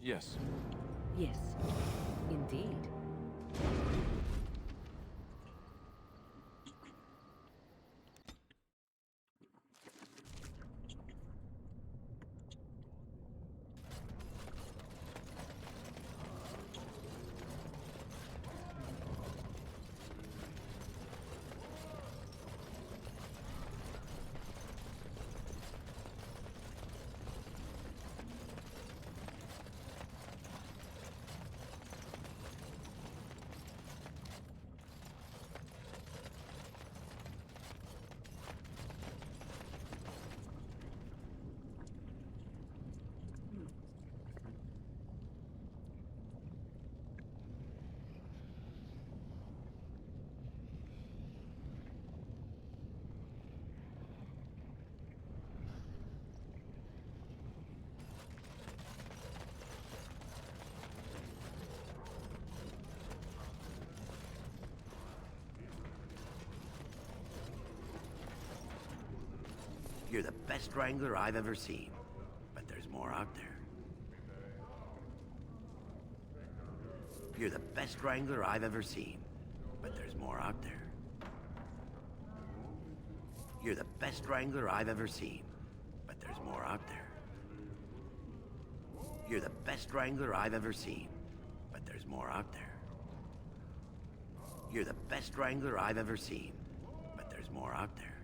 Yes. Yes, indeed. You're the best wrangler I've ever seen, but there's more out there. You're the best wrangler I've ever seen, but there's more out there. You're the best wrangler I've ever seen, but there's more out there. You're the best wrangler I've ever seen, but there's more out there. You're the best wrangler I've ever seen, but there's more out there.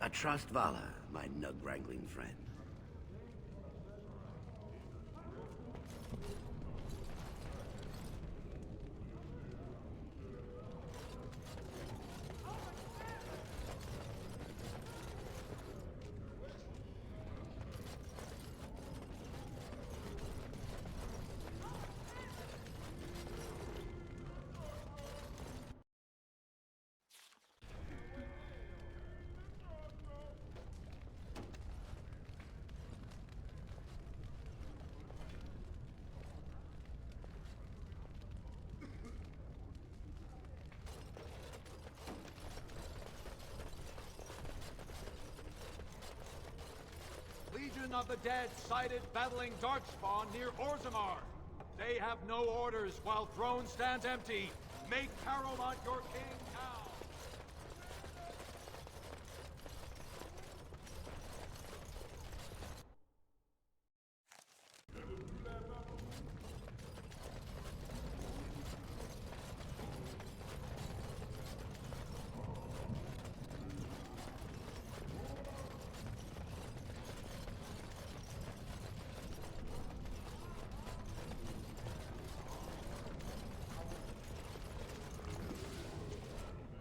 I trust Vala, my nug-wrangling friend. Legion of the Dead sighted battling Darkspawn near Orzammar. They have no orders while throne stands empty. Make Caronte your king now.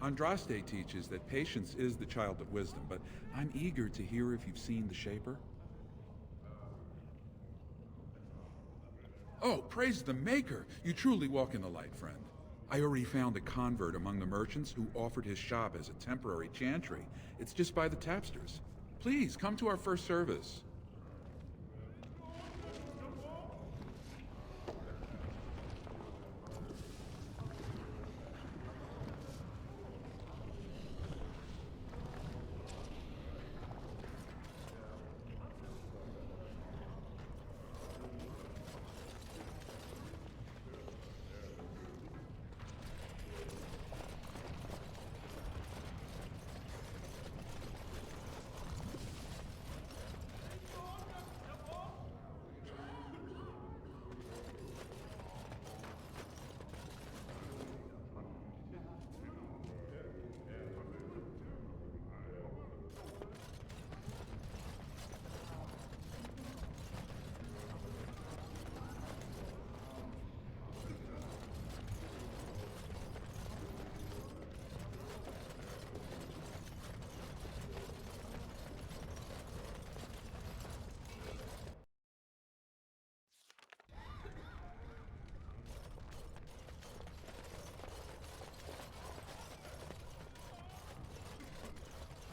Andraste teaches that patience is the child of wisdom, but I'm eager to hear if you've seen the Shaper. Oh, praise the Maker! You truly walk in the light, friend. I already found a convert among the merchants who offered his shop as a temporary chantry. It's just by the tapsters. Please, come to our first service.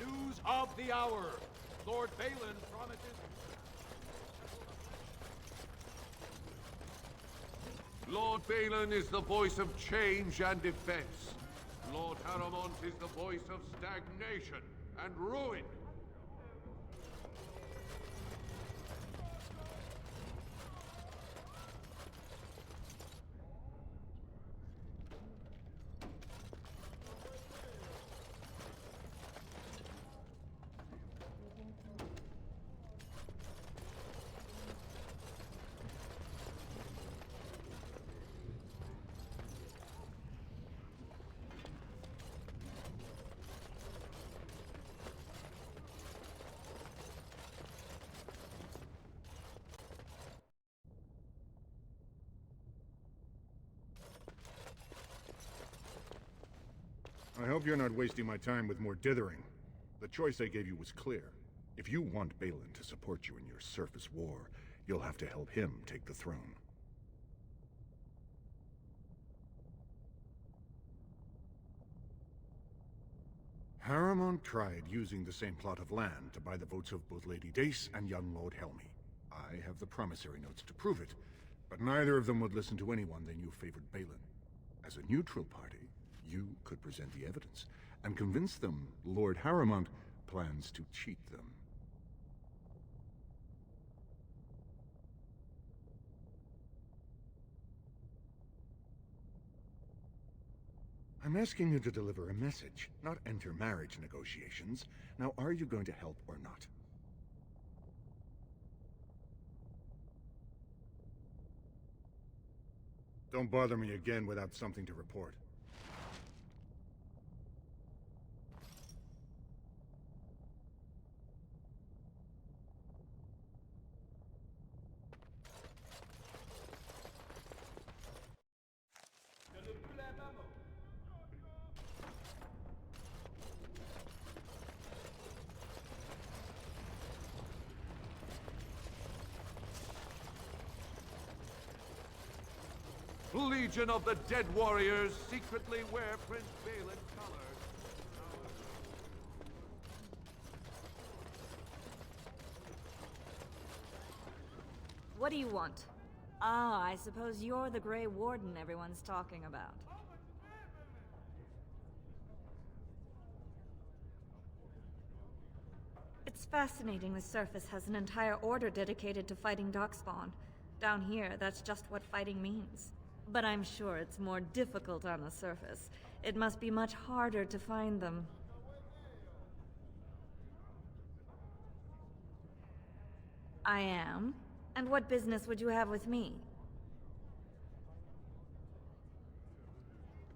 News of the hour. Lord Balin promises... Lord Balin is the voice of change and defense. Lord Harrowmont is the voice of stagnation and ruin. hope you're not wasting my time with more dithering. The choice I gave you was clear. If you want Balin to support you in your surface war, you'll have to help him take the throne. Haremont tried using the same plot of land to buy the votes of both Lady Dace and young Lord Helmy. I have the promissory notes to prove it, but neither of them would listen to anyone they knew favored Balin. As a neutral party, you could present the evidence and convince them Lord Haremont plans to cheat them. I'm asking you to deliver a message, not enter marriage negotiations. Now, are you going to help or not? Don't bother me again without something to report. Legion of the Dead Warriors secretly wear Prince Balin colors. What do you want? Ah, I suppose you're the Grey Warden everyone's talking about. It's fascinating the surface has an entire order dedicated to fighting Darkspawn. Down here, that's just what fighting means. But I'm sure it's more difficult on the surface. It must be much harder to find them. I am? And what business would you have with me?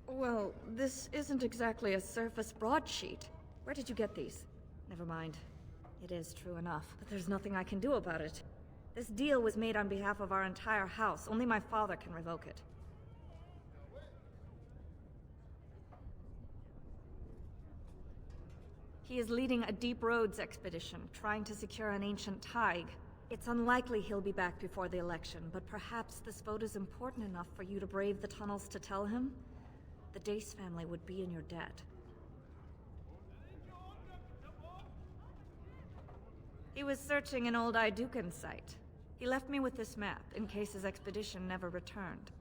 Well, this isn't exactly a surface broadsheet. Where did you get these? Never mind. It is true enough, but there's nothing I can do about it. This deal was made on behalf of our entire house. Only my father can revoke it. He is leading a Deep Roads expedition, trying to secure an ancient Tig. It's unlikely he'll be back before the election, but perhaps this vote is important enough for you to brave the tunnels to tell him? The Dace family would be in your debt. He was searching an old Idukan site. He left me with this map, in case his expedition never returned.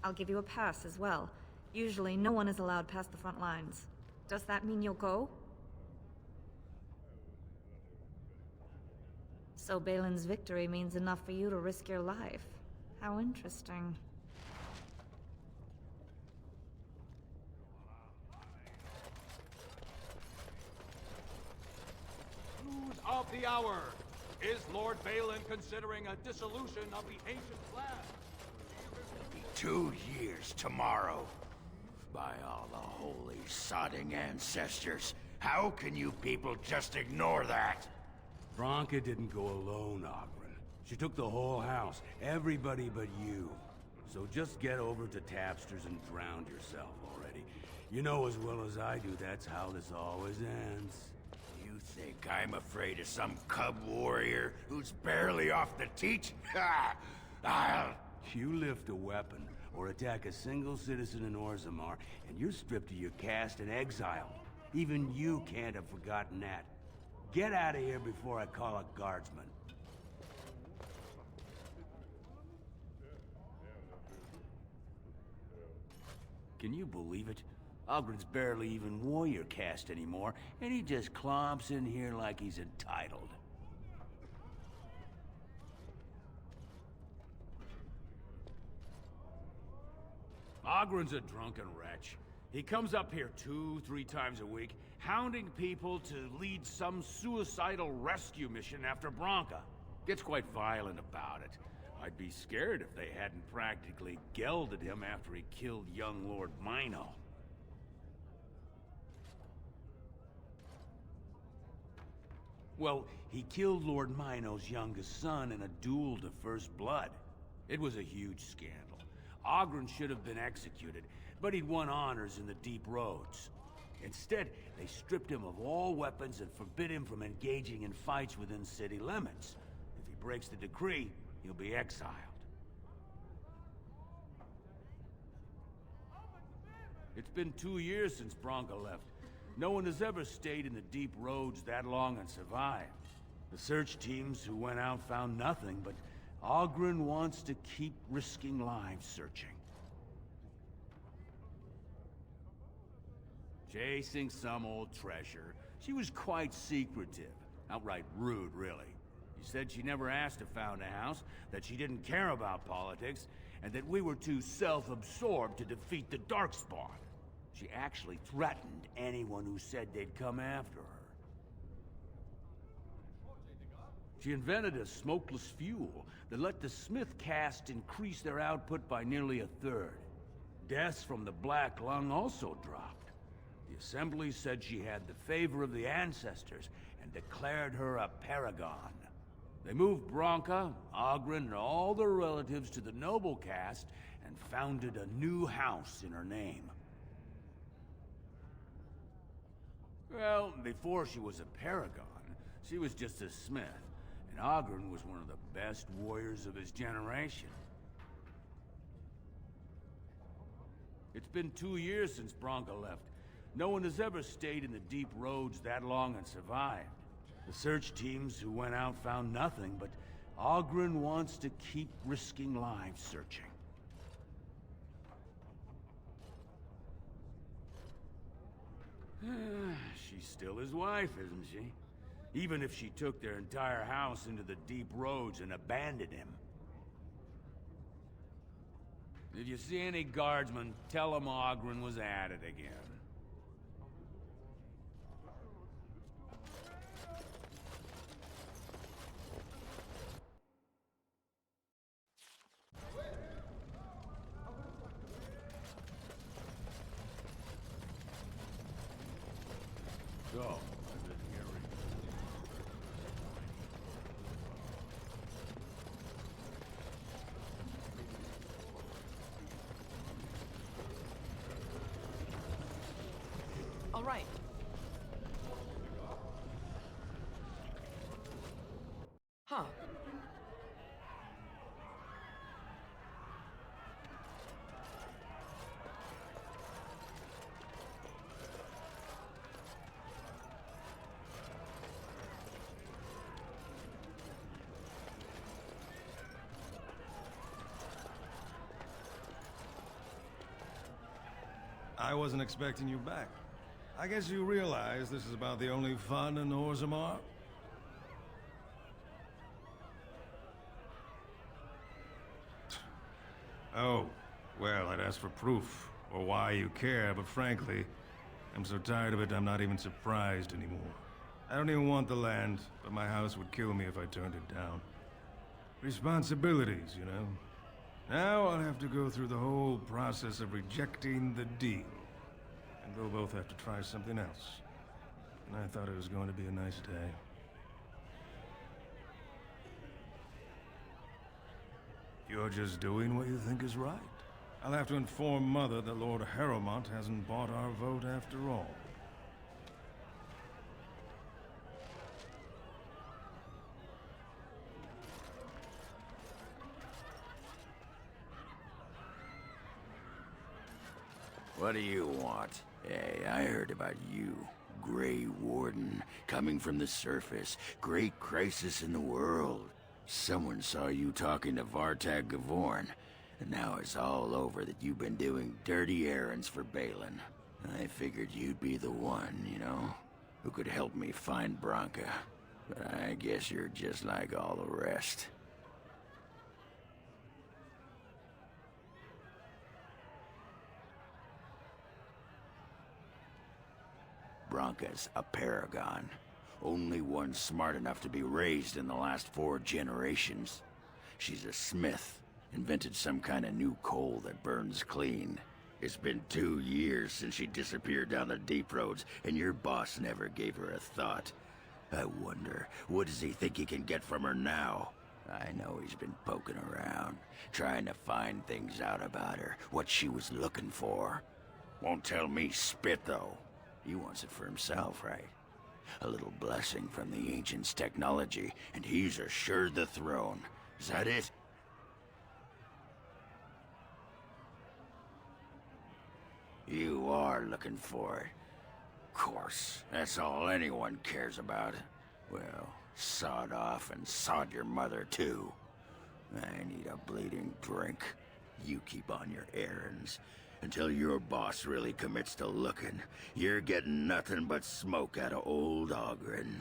I'll give you a pass as well. Usually, no one is allowed past the front lines. Does that mean you'll go? So Balin's victory means enough for you to risk your life. How interesting. News of the hour. Is Lord Balin considering a dissolution of the ancient clan? It'll be 2 years tomorrow. By all the holy sodding ancestors, how can you people just ignore that? Branka didn't go alone, Oghren. She took the whole house, everybody but you. So just get over to Tapster's and drown yourself already. You know as well as I do that's how this always ends. You think I'm afraid of some cub warrior who's barely off the teat? Ha! I'll... You lift a weapon or attack a single citizen in Orzammar, and you're stripped of your caste and exiled. Even you can't have forgotten that. Get out of here before I call a guardsman. Can you believe it? Ogren's barely even warrior caste anymore, and he just clomps in here like he's entitled. Ogren's a drunken wretch. He comes up here 2-3 times a week, hounding people to lead some suicidal rescue mission after Branka. Gets quite violent about it. I'd be scared if they hadn't practically gelded him after he killed young Lord Mino. Well, he killed Lord Mino's youngest son in a duel to first blood. It was a huge scandal. Oghren should have been executed, but he'd won honors in the Deep Roads. Instead, they stripped him of all weapons and forbid him from engaging in fights within city limits. If he breaks the decree, he'll be exiled. It's been 2 years since Branka left. No one has ever stayed in the deep roads that long and survived. The search teams who went out found nothing, but Oghren wants to keep risking lives searching. Chasing some old treasure. She was quite secretive. Outright rude, really. She said she never asked to found a house, that she didn't care about politics, and that we were too self-absorbed to defeat the Darkspawn. She actually threatened anyone who said they'd come after her. She invented a smokeless fuel that let the Smith caste increase their output by nearly a third. Deaths from the Black Lung also dropped. The Assembly said she had the favor of the ancestors and declared her a paragon. They moved Branka, Oghren, and all their relatives to the noble caste and founded a new house in her name. Well, before she was a paragon, she was just a smith, and Oghren was one of the best warriors of his generation. It's been 2 years since Branka left. No one has ever stayed in the deep roads that long and survived. The search teams who went out found nothing, but Oghren wants to keep risking lives searching. She's still his wife, isn't she? Even if she took their entire house into the deep roads and abandoned him. If you see any guardsmen, tell them Oghren was at it again. So, I've been hearing. All right. Huh. I wasn't expecting you back. I guess you realize this is about the only fun in Orzammar? Oh, well, I'd ask for proof, or why you care, but frankly, I'm so tired of it I'm not even surprised anymore. I don't even want the land, but my house would kill me if I turned it down. Responsibilities, you know? Now I'll have to go through the whole process of rejecting the deal. And we'll both have to try something else. And I thought it was going to be a nice day. You're just doing what you think is right. I'll have to inform Mother that Lord Harrowmont hasn't bought our vote after all. What do you want? Hey, I heard about you. Grey Warden, coming from the surface. Great crisis in the world. Someone saw you talking to Vartag Gavorn, and now it's all over that you've been doing dirty errands for Balin. I figured you'd be the one, you know, who could help me find Branka. But I guess you're just like all the rest. Branka's a paragon. Only one smart enough to be raised in the last 4 generations. She's a smith. Invented some kind of new coal that burns clean. It's been 2 years since she disappeared down the deep roads, and your boss never gave her a thought. I wonder, what does he think he can get from her now? I know he's been poking around, trying to find things out about her, what she was looking for. Won't tell me spit, though. He wants it for himself, right? A little blessing from the Ancients' technology, and he's assured the throne. Is that it? You are looking for it. Of course, that's all anyone cares about. Well, sod off and sod your mother, too. I need a bleeding drink. You keep on your errands. Until your boss really commits to looking, you're getting nothing but smoke out of old Oghren.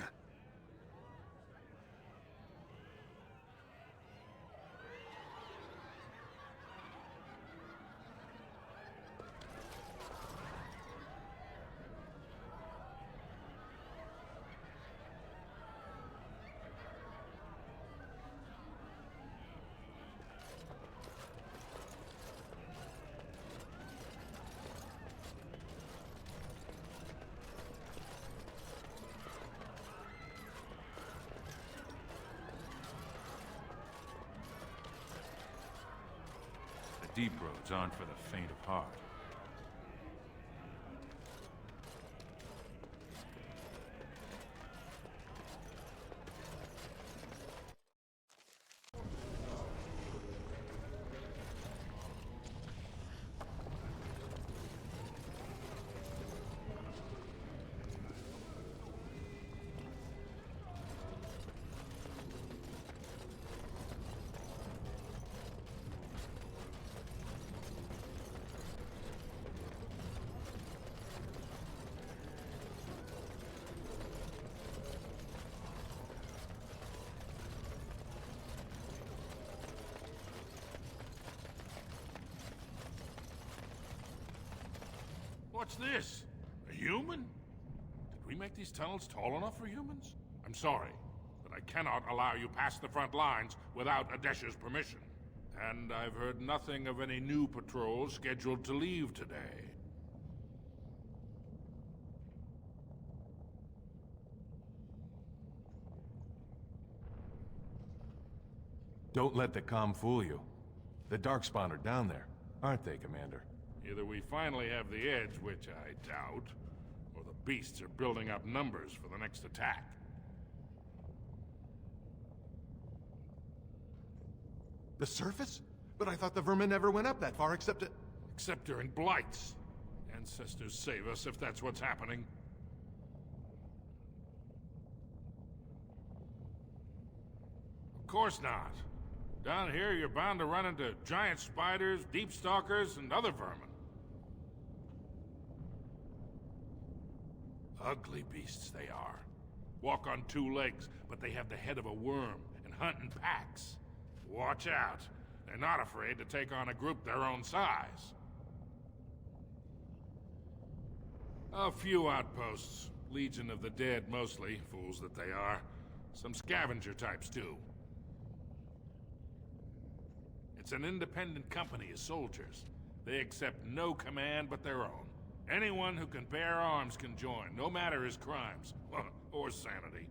Deep roads aren't for the faint of heart. What's this? A human? Did we make these tunnels tall enough for humans? I'm sorry, but I cannot allow you past the front lines without Adesh's permission. And I've heard nothing of any new patrols scheduled to leave today. Don't let the comm fool you. The Darkspawn are down there, aren't they, Commander? Either we finally have the edge, which I doubt, or the beasts are building up numbers for the next attack. The surface? But I thought the vermin never went up that far except Except during blights. Ancestors save us if that's what's happening. Of course not. Down here, you're bound to run into giant spiders, deep stalkers, and other vermin. Ugly beasts they are. Walk on two legs, but they have the head of a worm and hunt in packs. Watch out. They're not afraid to take on a group their own size. A few outposts. Legion of the Dead mostly, fools that they are. Some scavenger types too. It's an independent company of soldiers. They accept no command but their own. Anyone who can bear arms can join, no matter his crimes, or sanity.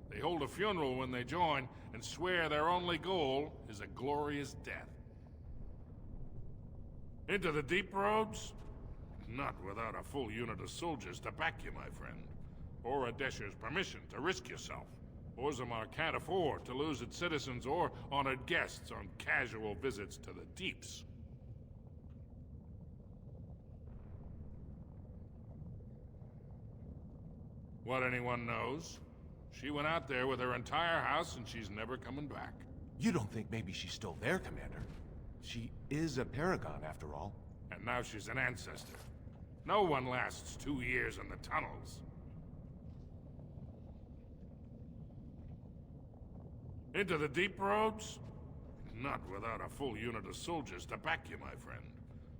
They hold a funeral when they join, and swear their only goal is a glorious death. Into the deep roads? Not without a full unit of soldiers to back you, my friend. Or Adesh's permission to risk yourself. Orzammar can't afford to lose its citizens or honored guests on casual visits to the deeps. What anyone knows? She went out there with her entire house and she's never coming back. You don't think maybe she's still there, Commander? She is a Paragon, after all. And now she's an ancestor. No one lasts 2 years in the tunnels. Into the deep roads? Not without a full unit of soldiers to back you, my friend.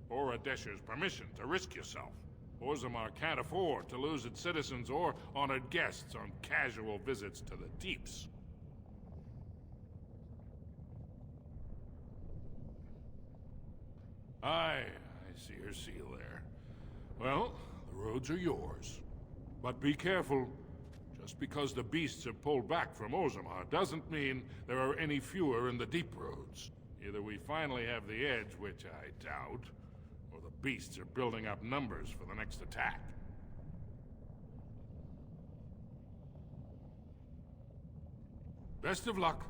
Or Adesh's permission to risk yourself. Orzammar can't afford to lose its citizens or honored guests on casual visits to the deeps. I see her seal there. Well, the roads are yours. But be careful. Just because the beasts have pulled back from Orzammar doesn't mean there are any fewer in the deep roads. Either we finally have the edge, which I doubt, or the beasts are building up numbers for the next attack. Best of luck.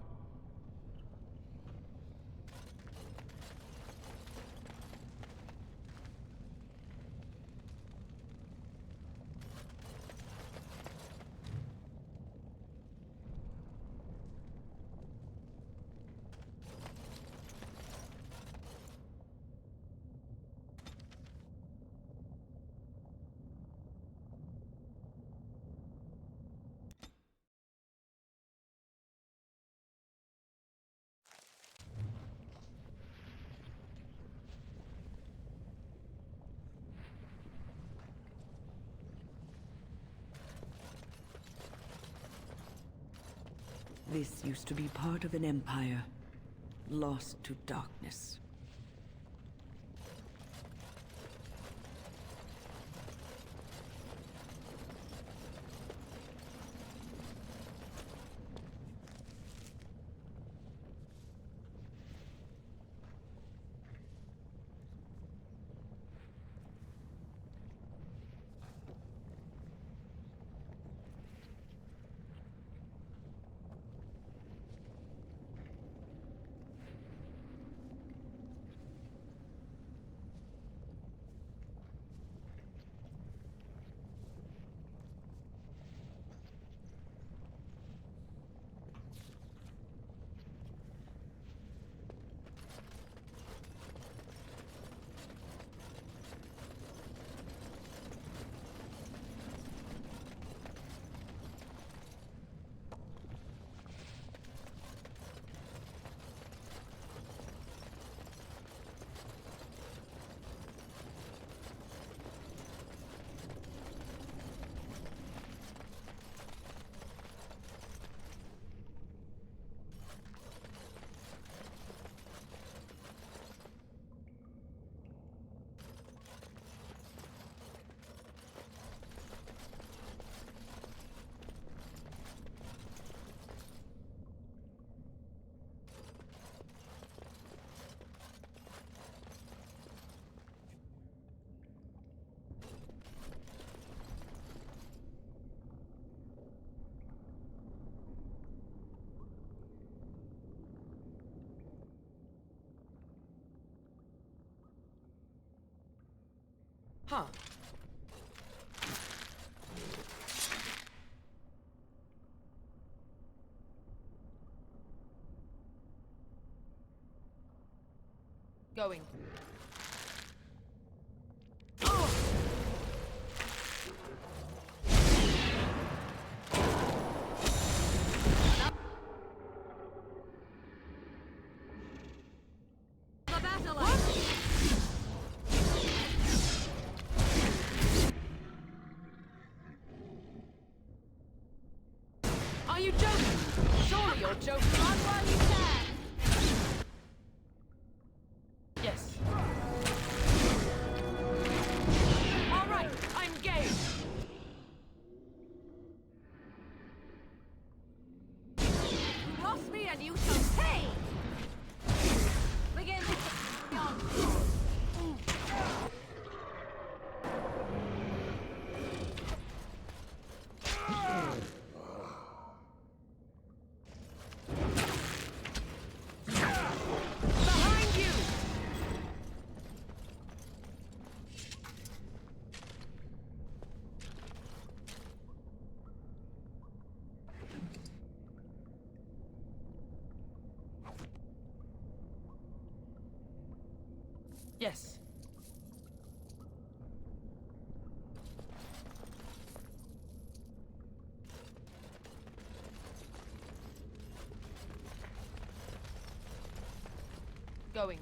This used to be part of an empire, lost to darkness. Huh. Going. Are you joking? Surely you're joking. Run while you can. Yes. All right, I'm game. You lost me and you shall pay. Begin the onslaught. Behind you! Yes. Going.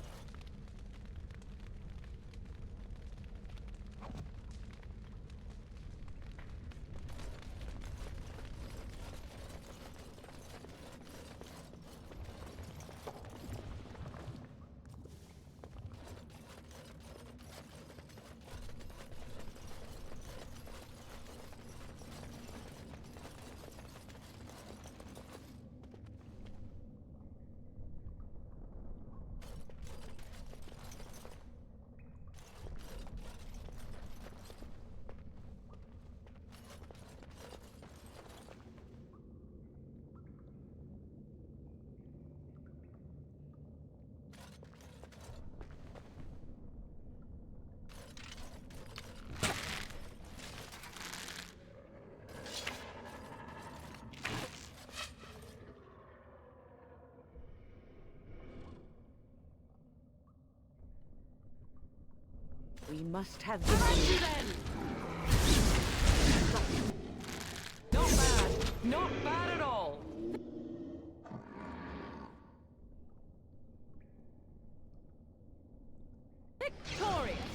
We must have How about you victory. then? Not bad. Not bad at all. Victorious.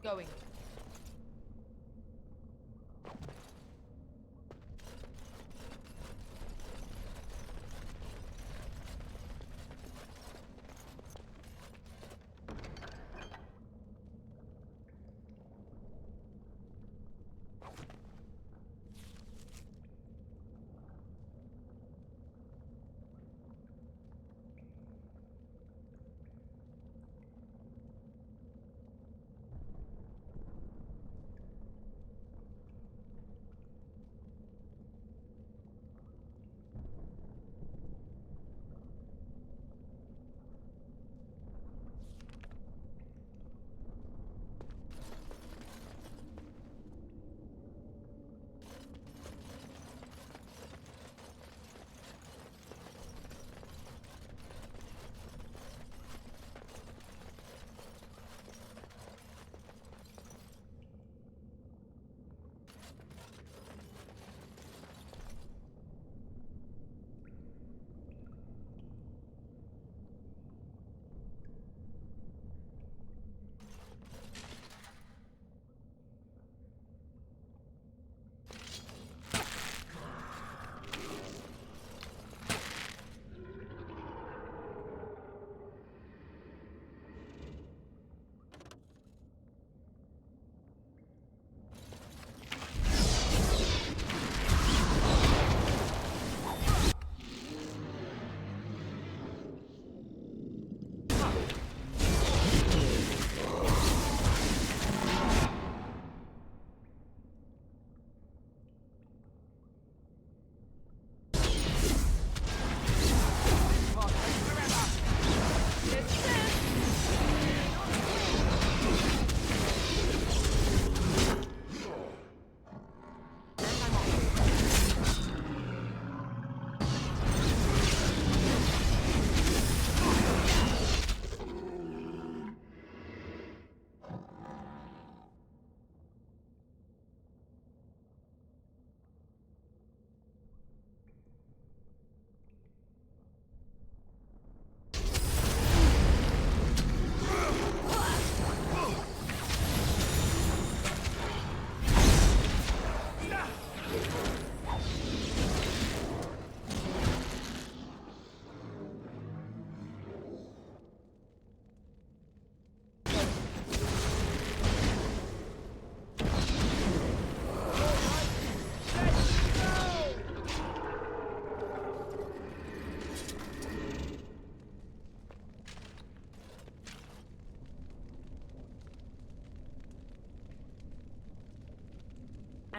Going.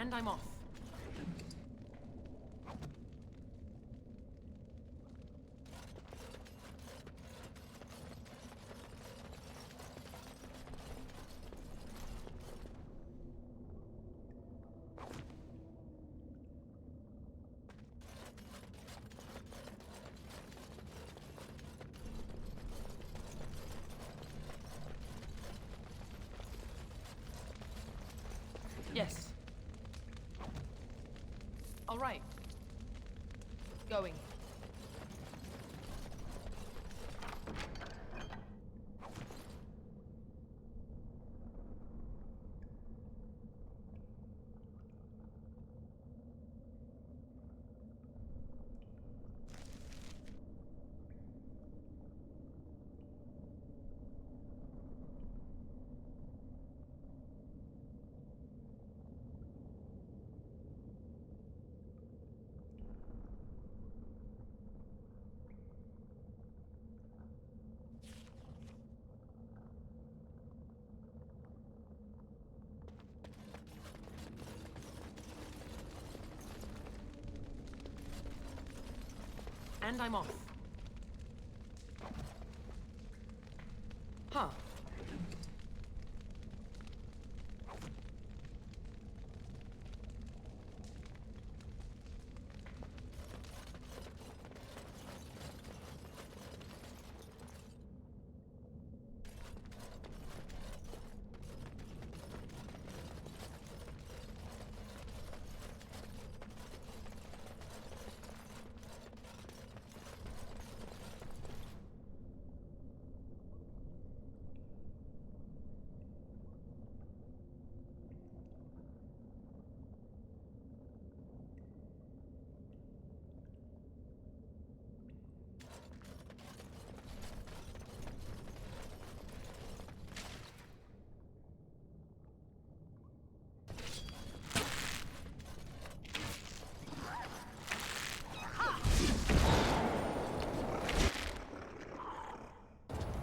And I'm off. Yes. All right. Going. And I'm off. Huh.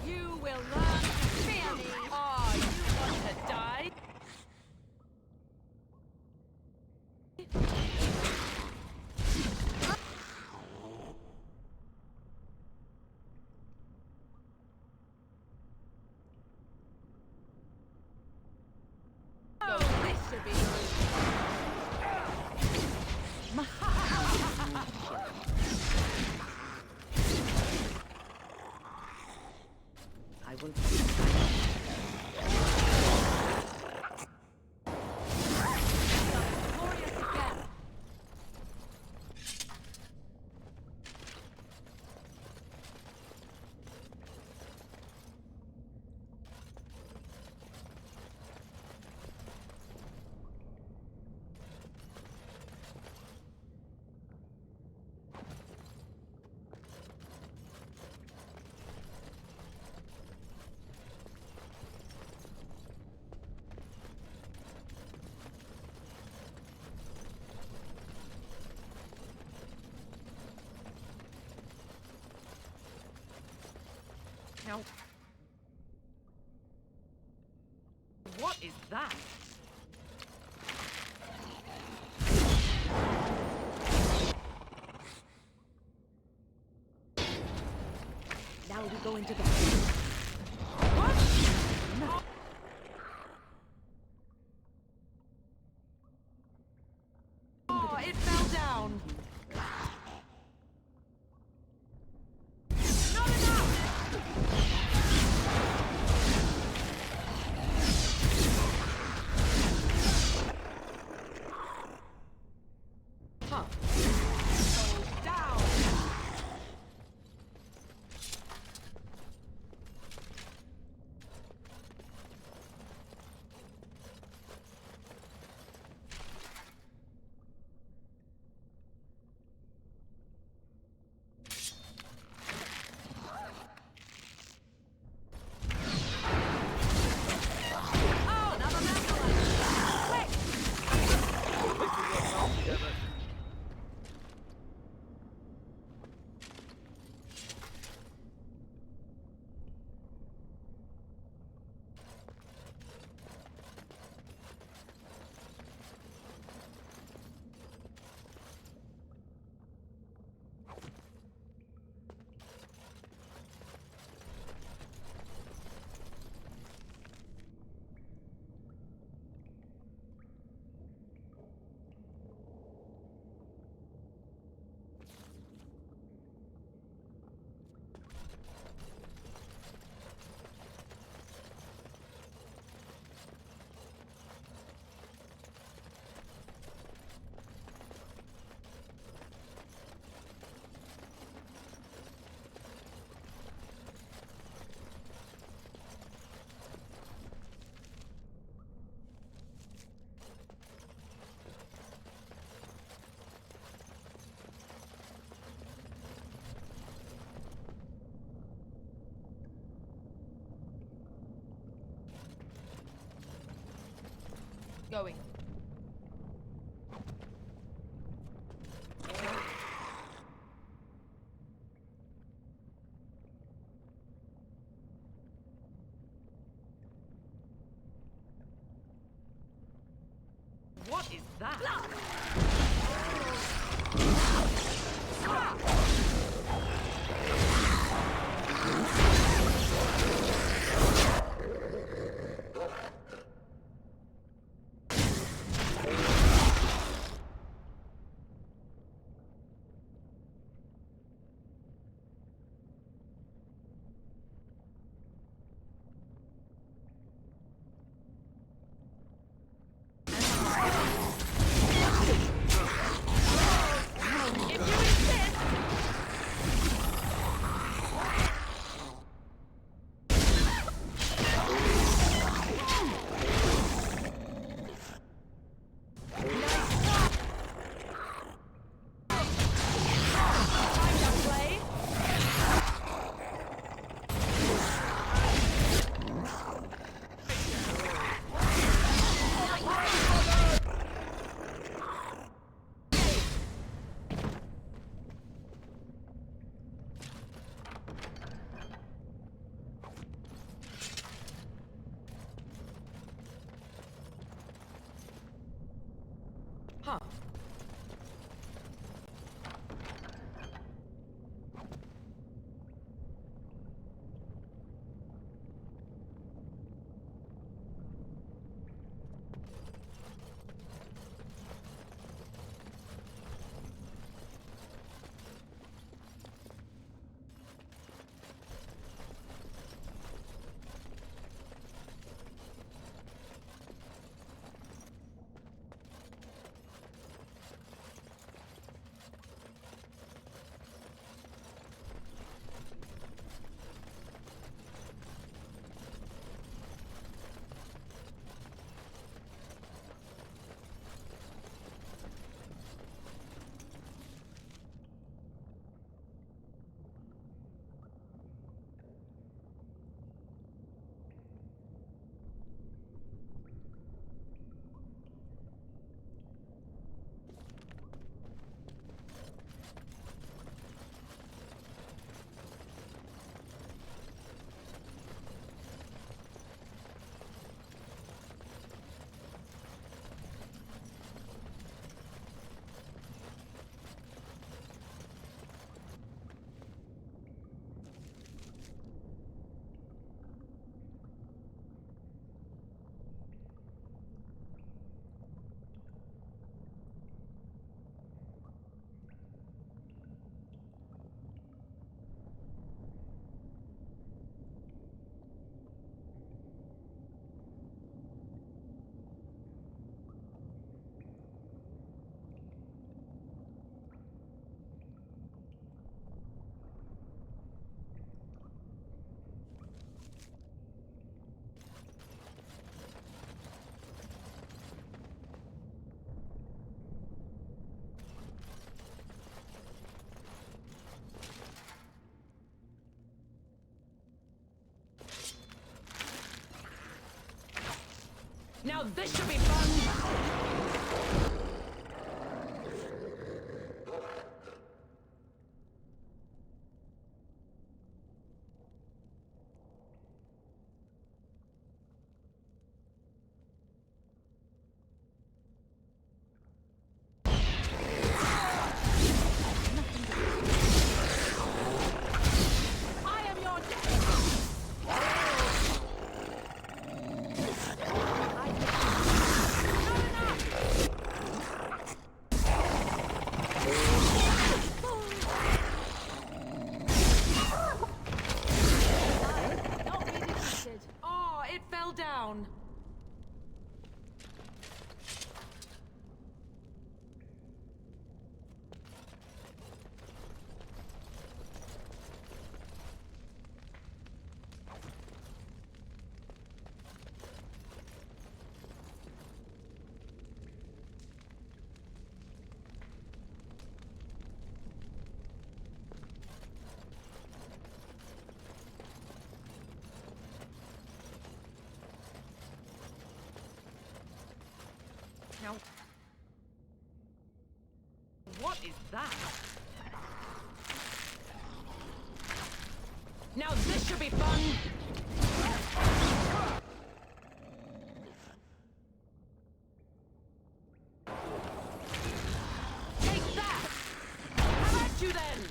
You will learn to fear me. Oh, you want to die? Oh, this should be I will. glorious again. Now, what is that? Now we go into the. What? No. Oh, it fell down. Not enough. Huh. Go down. Going. What is that? Huh. Now this should be fun! I am your Oh, it fell down. Now... What is that? Now this should be fun! Take that! How about you then?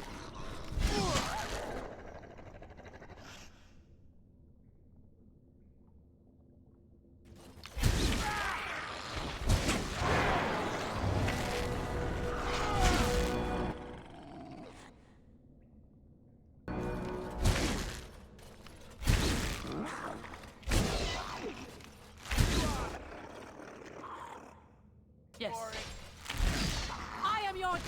Yes. I am your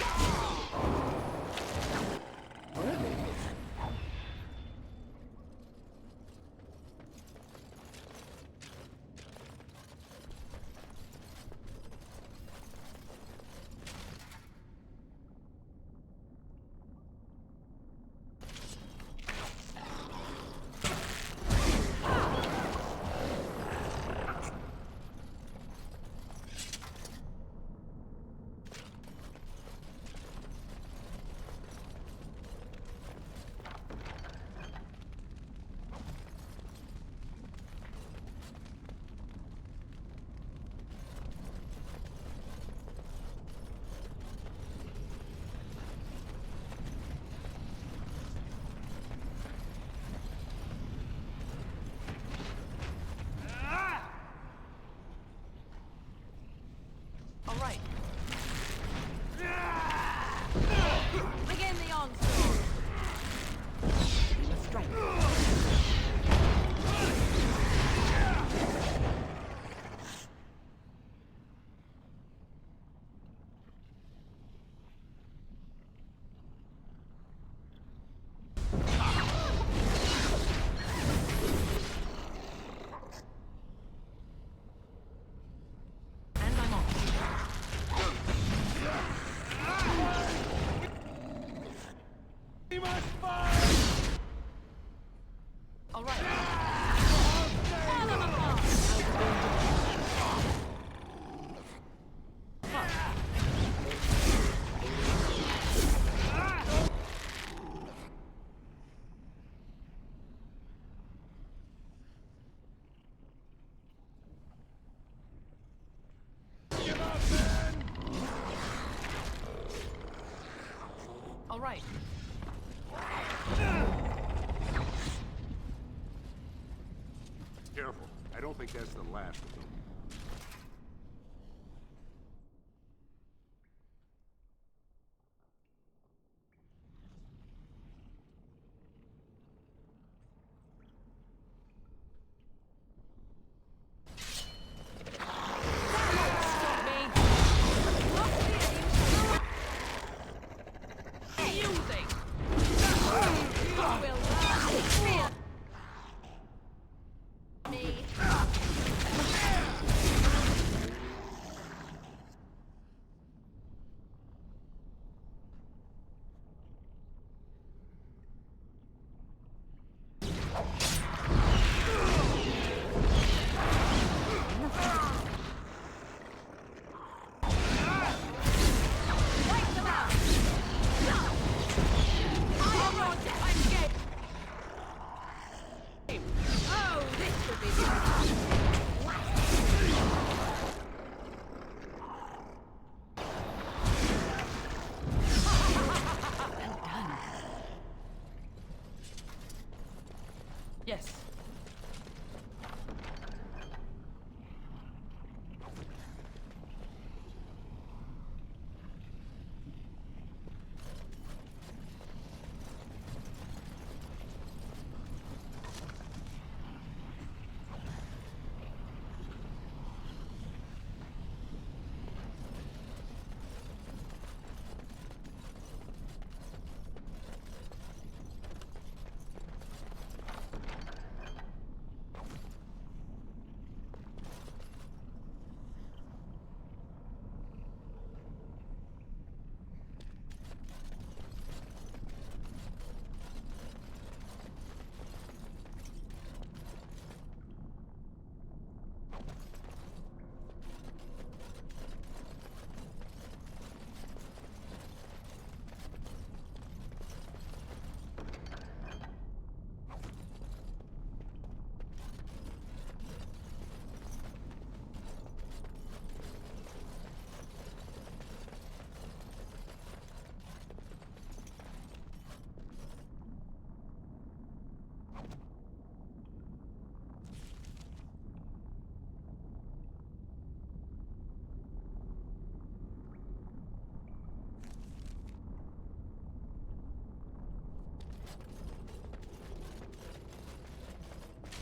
All right. Begin the onslaught. Strike. And I'm off. All right. Fall them apart. All right. Careful. I don't think that's the last of them. Stop me. Using. You will not fear me.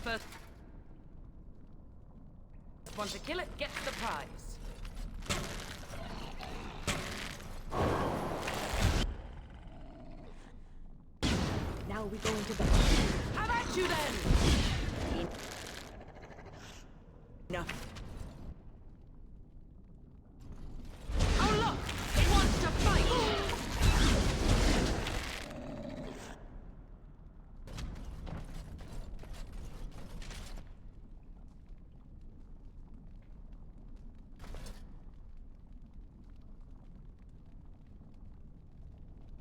First one to kill it gets the prize. Now we go into the... How about you then? Enough. Oh look! It wants to fight!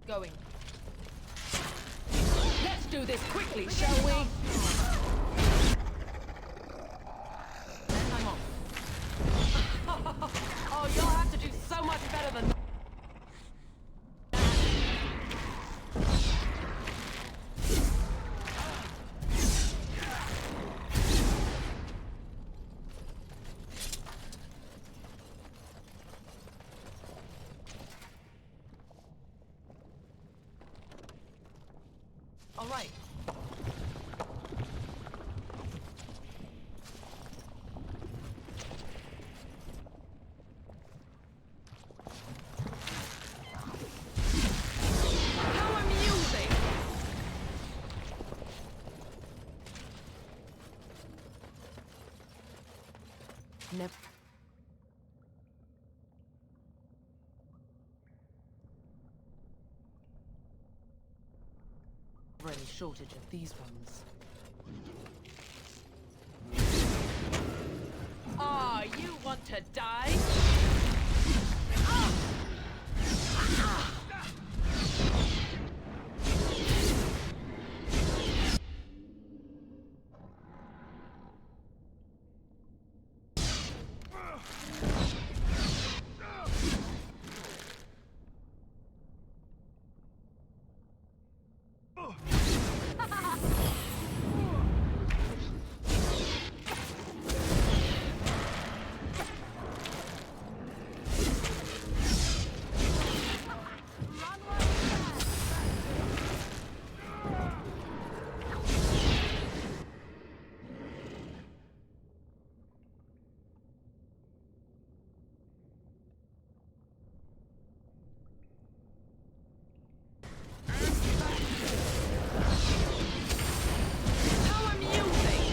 Going. Let's do this quickly, shall we? I'm off. Oh, you'll have to do so much better than that. All right. How amusing! Never. Any shortage of these ones. Ah, you want to die? Ah! Ah! How amusing!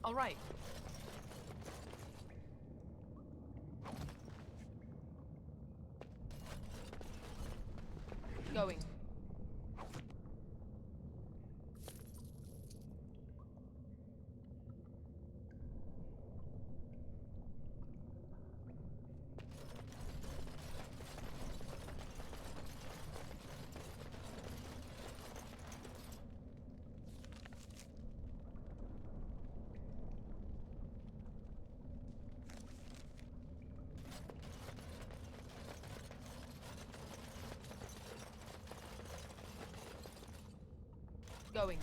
All right. Going. Going.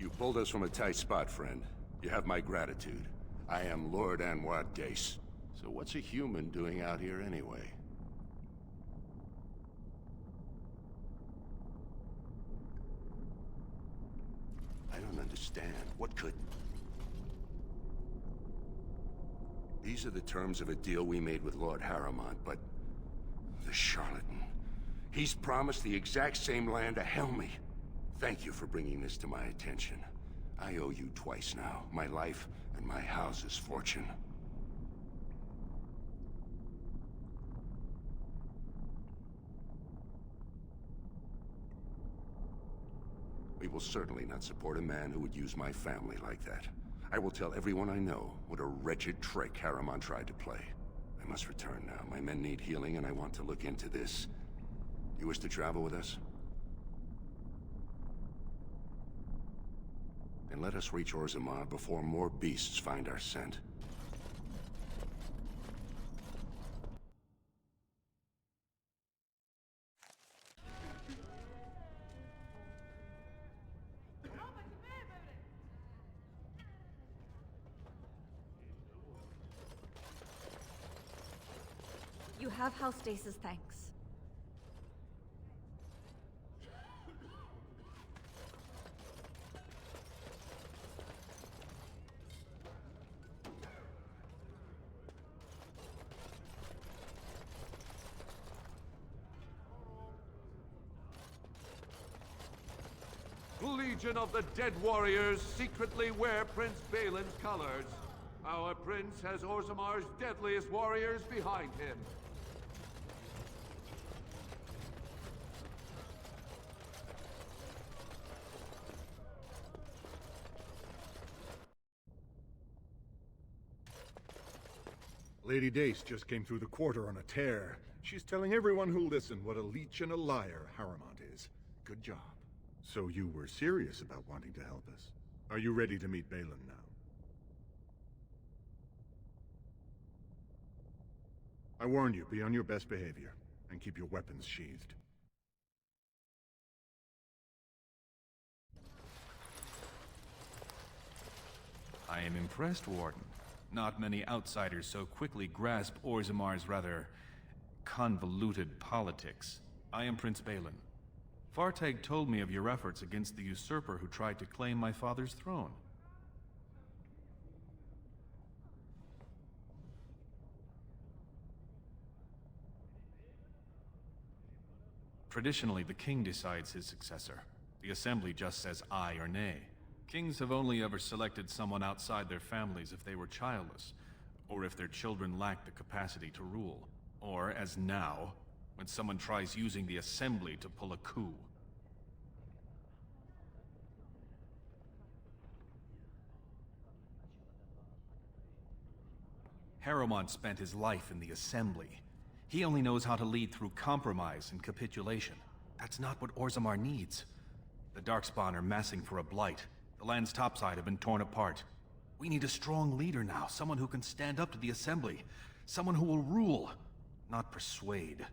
You pulled us from a tight spot, friend. You have my gratitude. I am Lord Anwar Dace. So what's a human doing out here anyway? I don't understand. What could... These are the terms of a deal we made with Lord Harrowmont, but... the charlatan. He's promised the exact same land to Helmy. Thank you for bringing this to my attention. I owe you twice now. My life and my house's fortune. We will certainly not support a man who would use my family like that. I will tell everyone I know what a wretched trick Harrowmont tried to play. I must return now. My men need healing, and I want to look into this. You wish to travel with us? Then let us reach Orzammar before more beasts find our scent. You have House Dace's thanks. Legion of the Dead Warriors secretly wear Prince Balin's colors. Our prince has Orzammar's deadliest warriors behind him. Lady Dace just came through the quarter on a tear. She's telling everyone who'll listen what a leech and a liar Harrowmont is. Good job. So you were serious about wanting to help us. Are you ready to meet Balin now? I warned you, be on your best behavior, and keep your weapons sheathed. I am impressed, Warden. Not many outsiders so quickly grasp Orzammar's rather convoluted politics. I am Prince Balin. Fartag told me of your efforts against the usurper who tried to claim my father's throne. Traditionally, the king decides his successor. The assembly just says aye or nay. Kings have only ever selected someone outside their families if they were childless, or if their children lacked the capacity to rule, or, as now, when someone tries using the assembly to pull a coup. Harrowmont spent his life in the assembly. He only knows how to lead through compromise and capitulation. That's not what Orzammar needs. The Darkspawn are massing for a blight. The land's topside have been torn apart. We need a strong leader now, someone who can stand up to the assembly. Someone who will rule, not persuade.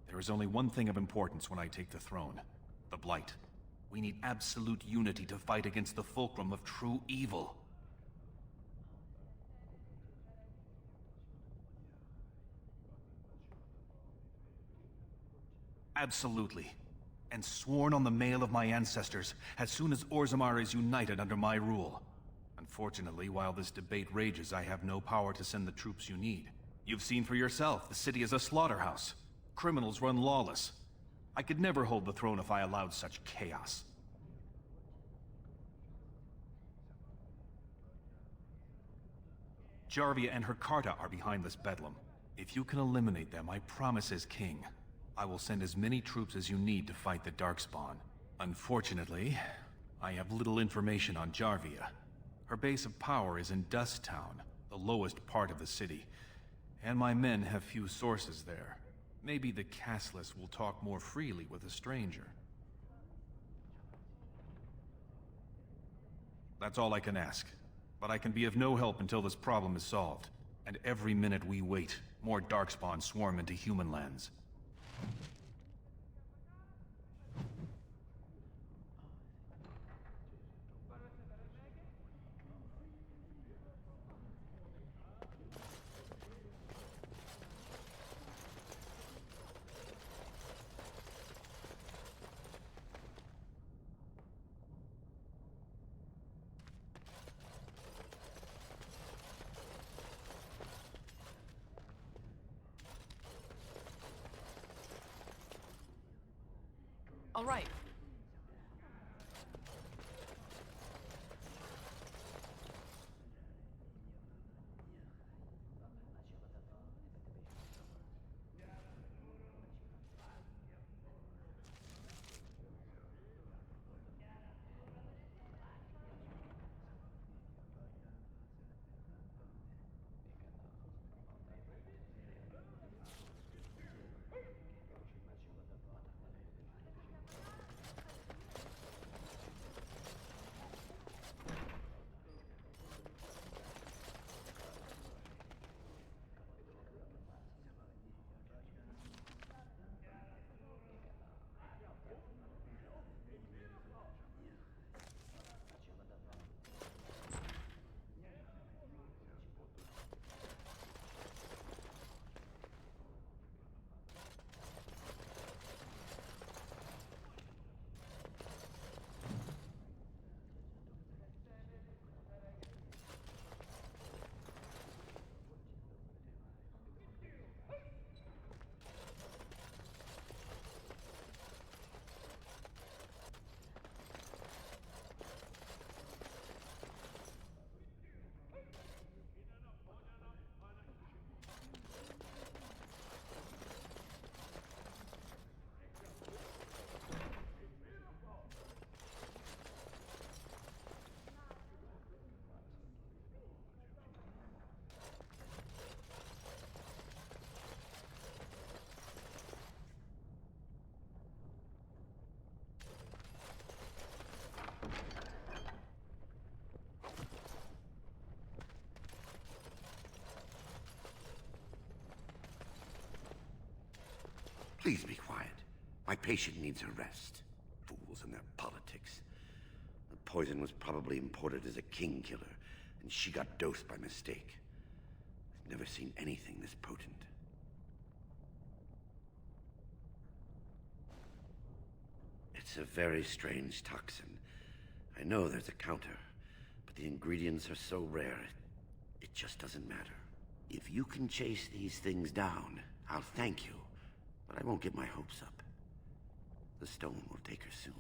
There is only one thing of importance when I take the throne. The Blight. We need absolute unity to fight against the fulcrum of true evil. Absolutely. And sworn on the mail of my ancestors, as soon as Orzammar is united under my rule. Unfortunately, while this debate rages, I have no power to send the troops you need. You've seen for yourself, the city is a slaughterhouse. Criminals run lawless. I could never hold the throne if I allowed such chaos. Jarvia and her Carta are behind this bedlam. If you can eliminate them, I promise as king, I will send as many troops as you need to fight the Darkspawn. Unfortunately, I have little information on Jarvia. Her base of power is in Dust Town, the lowest part of the city, and my men have few sources there. Maybe the castless will talk more freely with a stranger. That's all I can ask, but I can be of no help until this problem is solved. And every minute we wait More Darkspawn swarm into human lands. All right. Please be quiet. My patient needs a rest. Fools and their politics. The poison was probably imported as a king killer, and she got dosed by mistake. I've never seen anything this potent. It's a very strange toxin. I know there's a counter, but the ingredients are so rare, it just doesn't matter. If you can chase these things down, I'll thank you. But I won't get my hopes up. The stone will take her soon.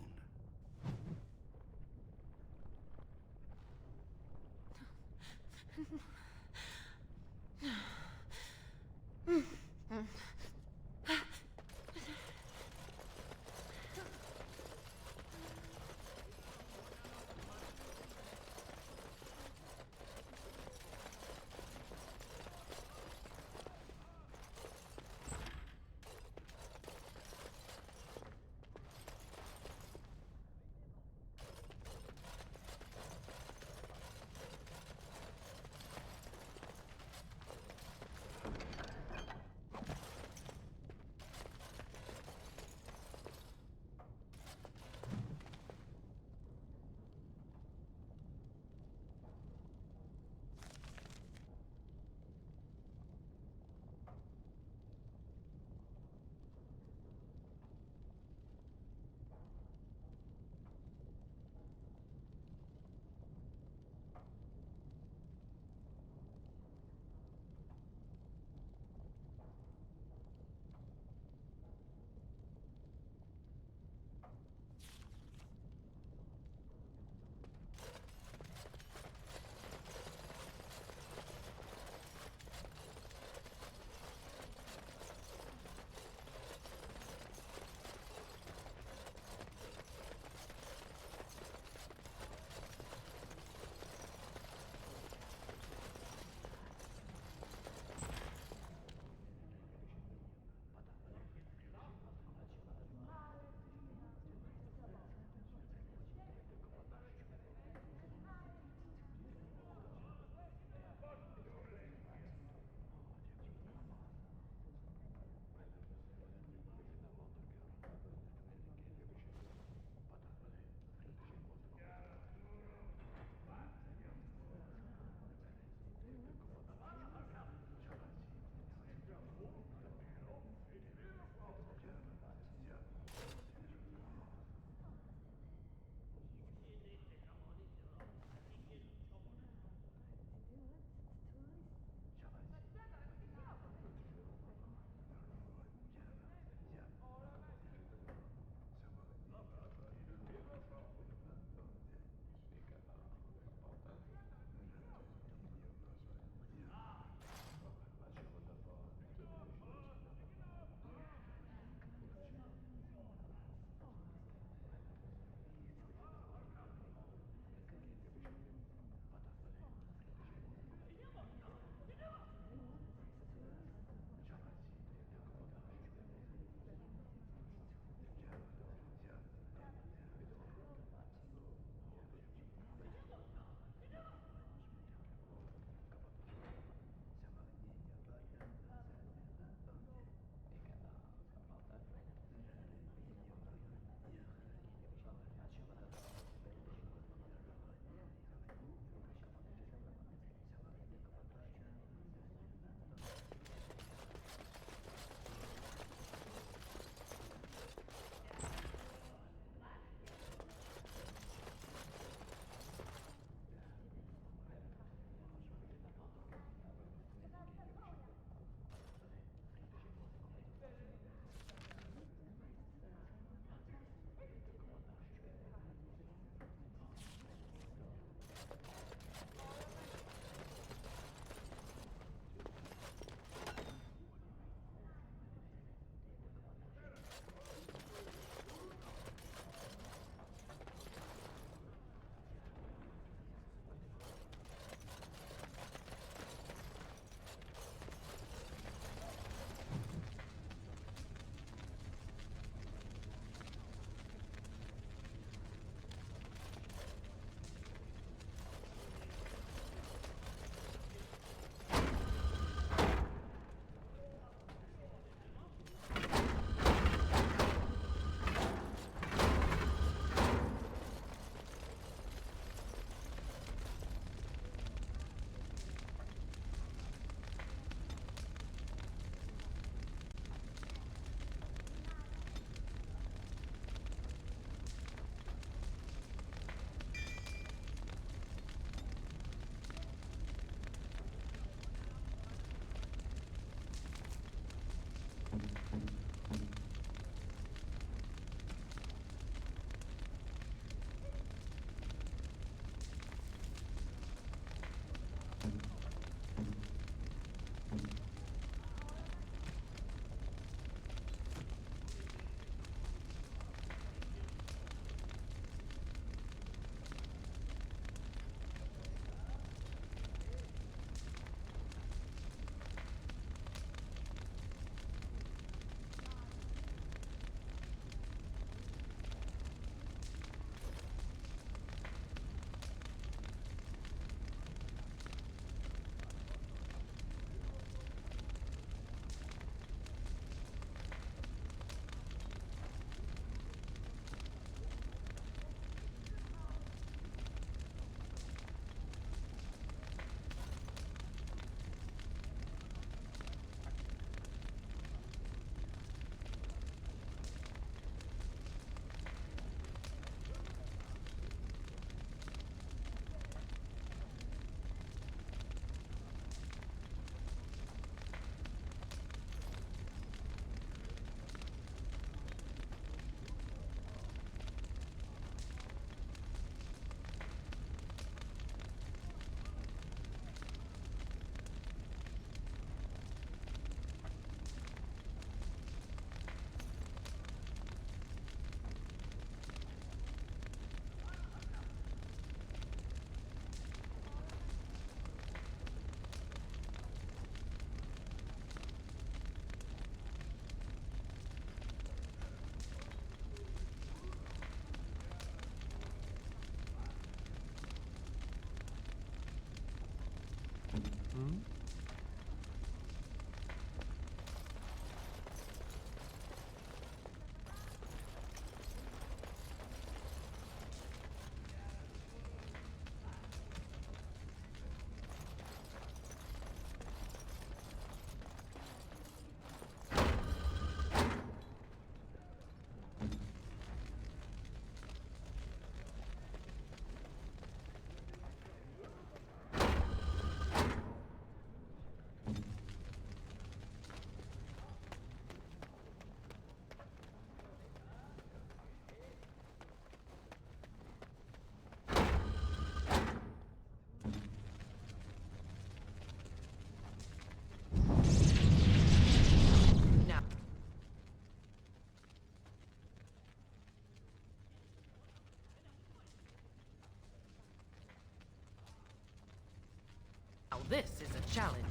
Now this is a challenge.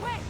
Wait!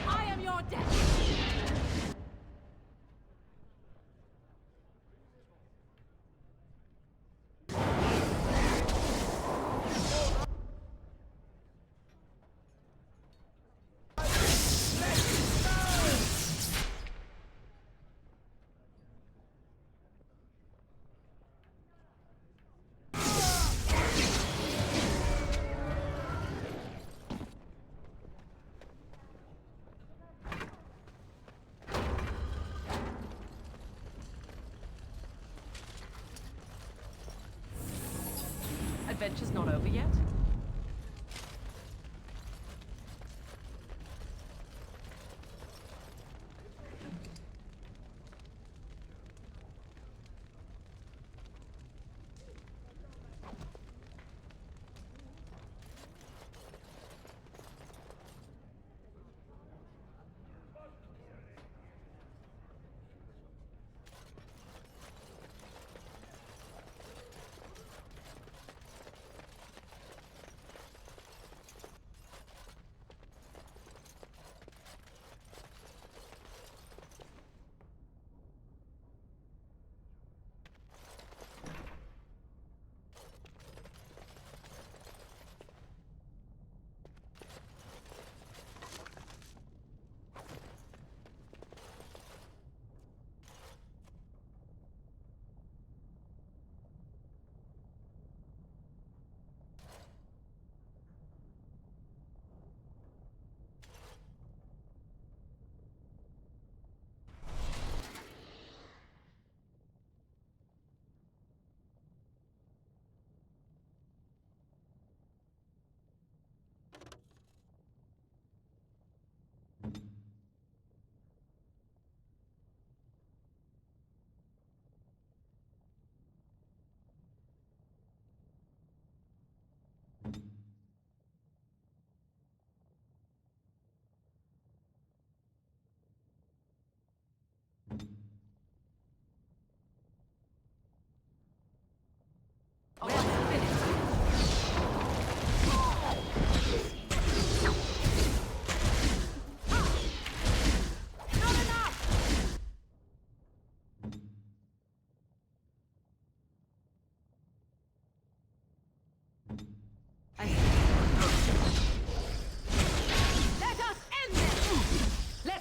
I am your death! Adventure's not over yet?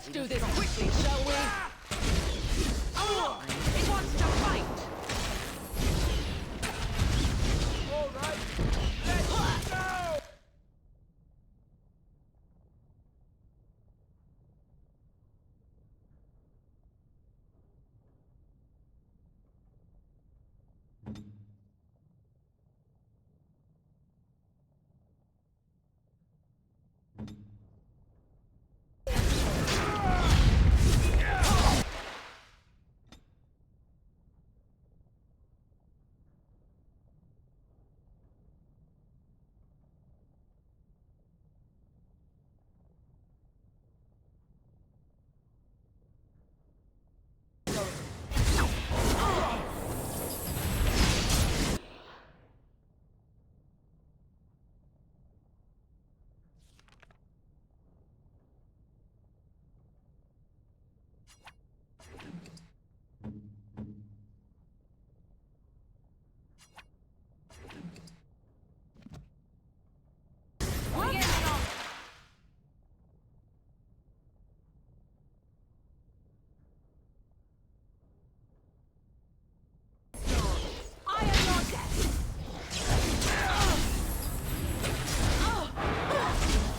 Let's do this quickly, shall we? Oh, it wants to fight! All right, let's go!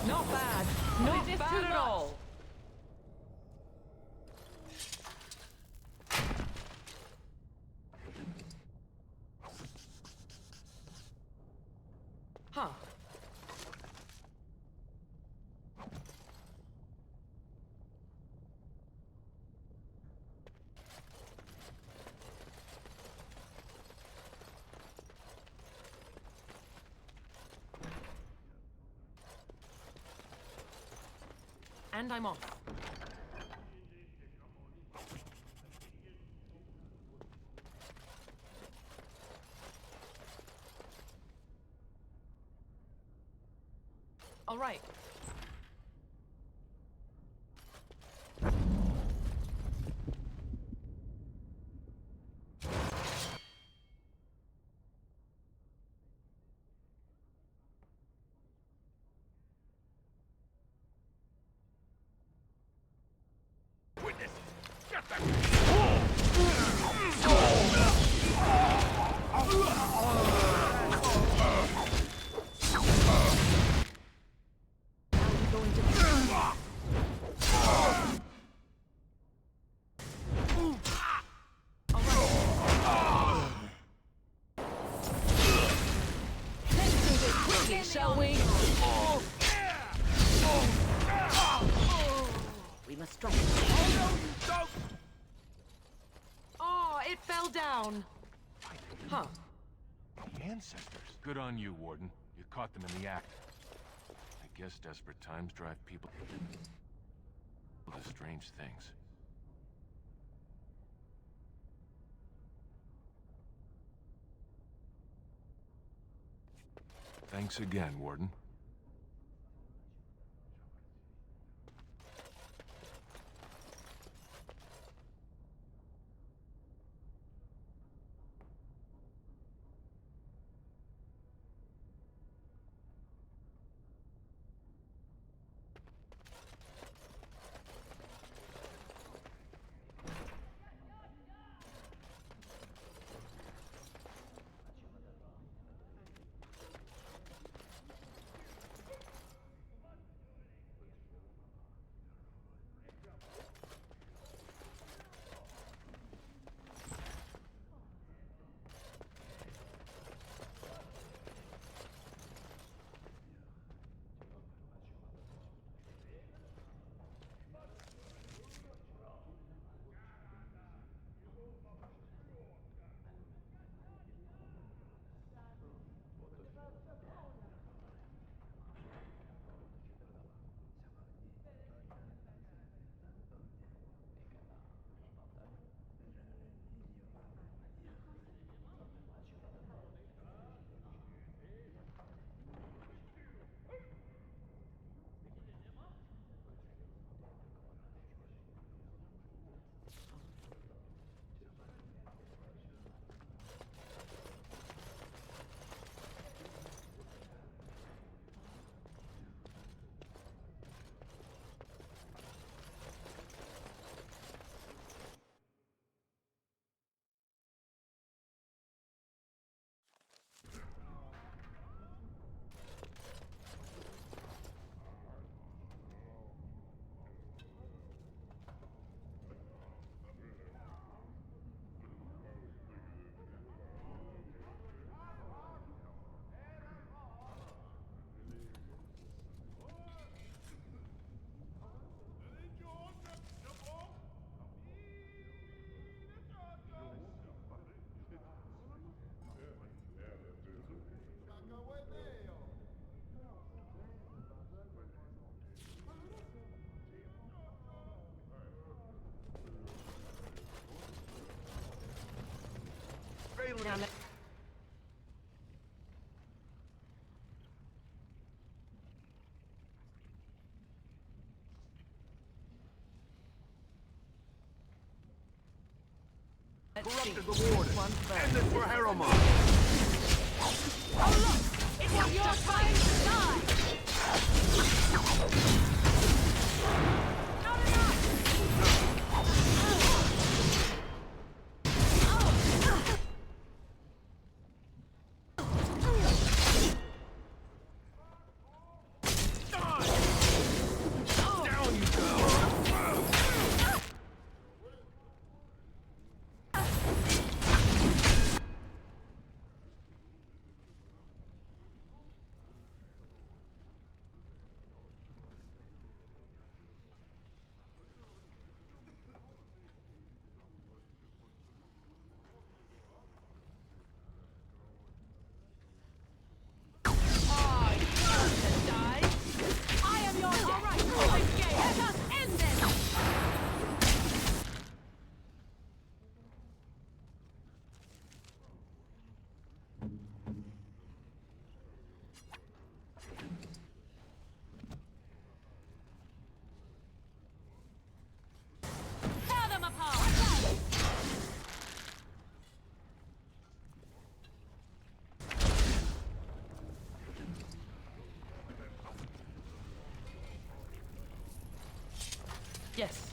Not bad. Not bad at all. Huh. And I'm off. All right. Shall we? We must strike. Oh no, you don't! Oh, it fell down. Huh. The ancestors. Good on you, Warden. You caught them in the act. I guess desperate times drive people to strange things. Thanks again, Warden. Now, Corrupted the warden. End it for Harrowmont. oh look! It was your time to die! Not enough! Down you go. Oh, you want to die? I am your death! All right, let us end this! Tear them apart! Yes.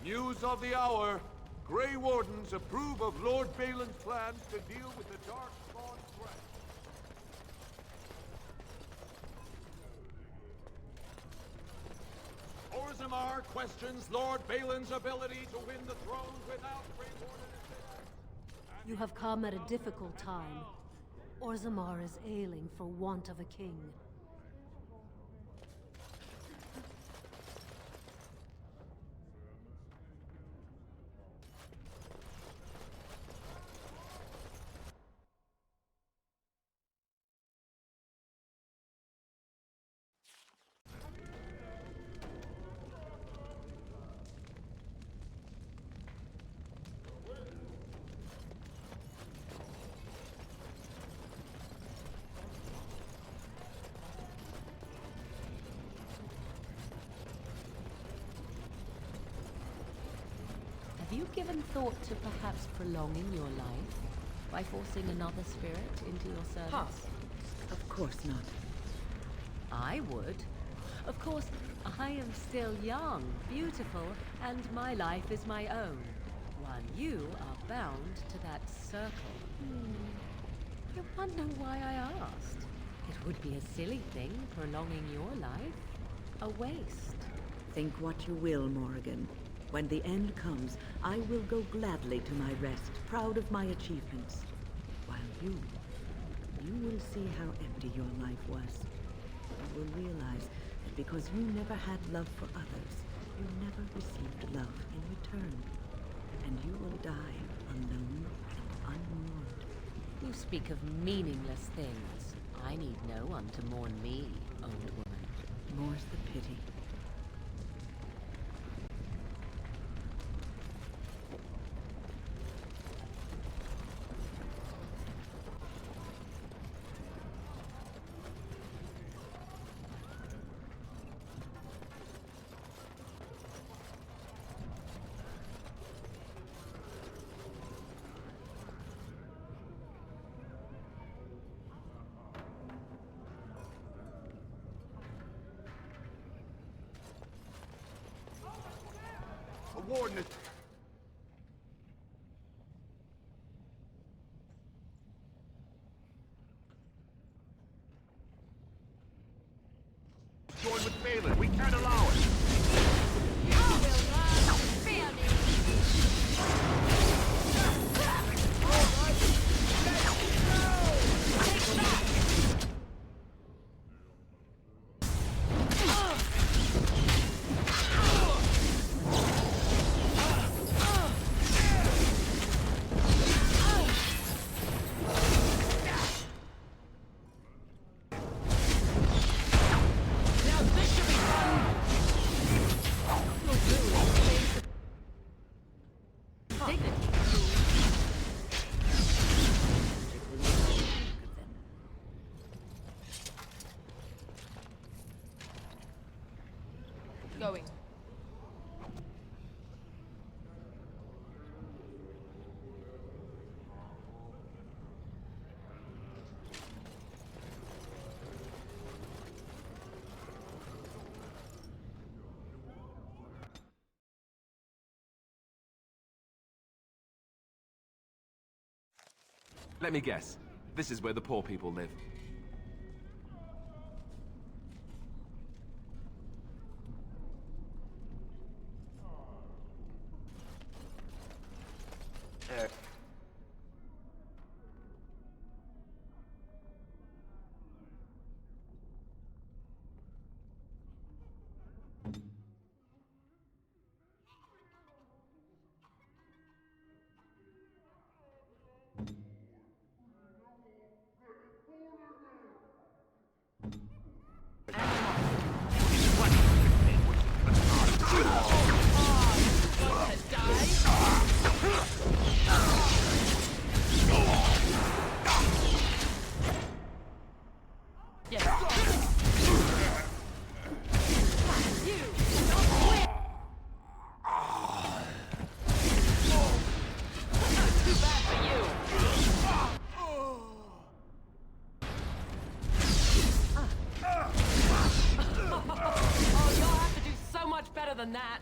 News of the hour. Grey Wardens approve of Lord Balin's plans to deal with the Darkspawn threat. Orzammar questions Lord Balin's ability to win the throne without Grey Warden interference. You have come at a difficult time. Orzammar is ailing for want of a king. Have you given thought to perhaps prolonging your life by forcing another spirit into your service? Of course not. I would. Of course, I am still young, beautiful, and my life is my own, while you are bound to that circle. I wonder why I asked. It would be a silly thing, prolonging your life. A waste. Think what you will, Morrigan. When the end comes, I will go gladly to my rest, proud of my achievements. While you will see how empty your life was. You will realize that because you never had love for others, you never received love in return. And you will die alone and unmourned. You speak of meaningless things. I need no one to mourn me, old woman. More's the pity. The warden is... Join with Balin. We can't allow it. You will learn to fear me! Going. Let me guess. This is where the poor people live. Than that.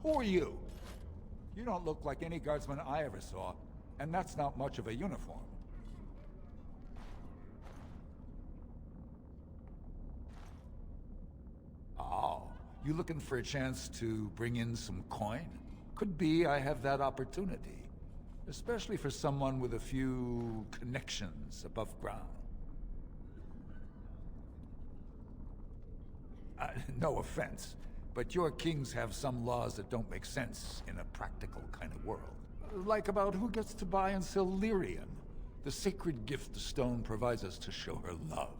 Who are you? You don't look like any guardsman I ever saw, and that's not much of a uniform. Oh, you looking for a chance to bring in some coin? Could be I have that opportunity, especially for someone with a few connections above ground. No offense, but your kings have some laws that don't make sense in a practical kind of world. Like about who gets to buy and sell lyrium, the sacred gift the stone provides us to show her love.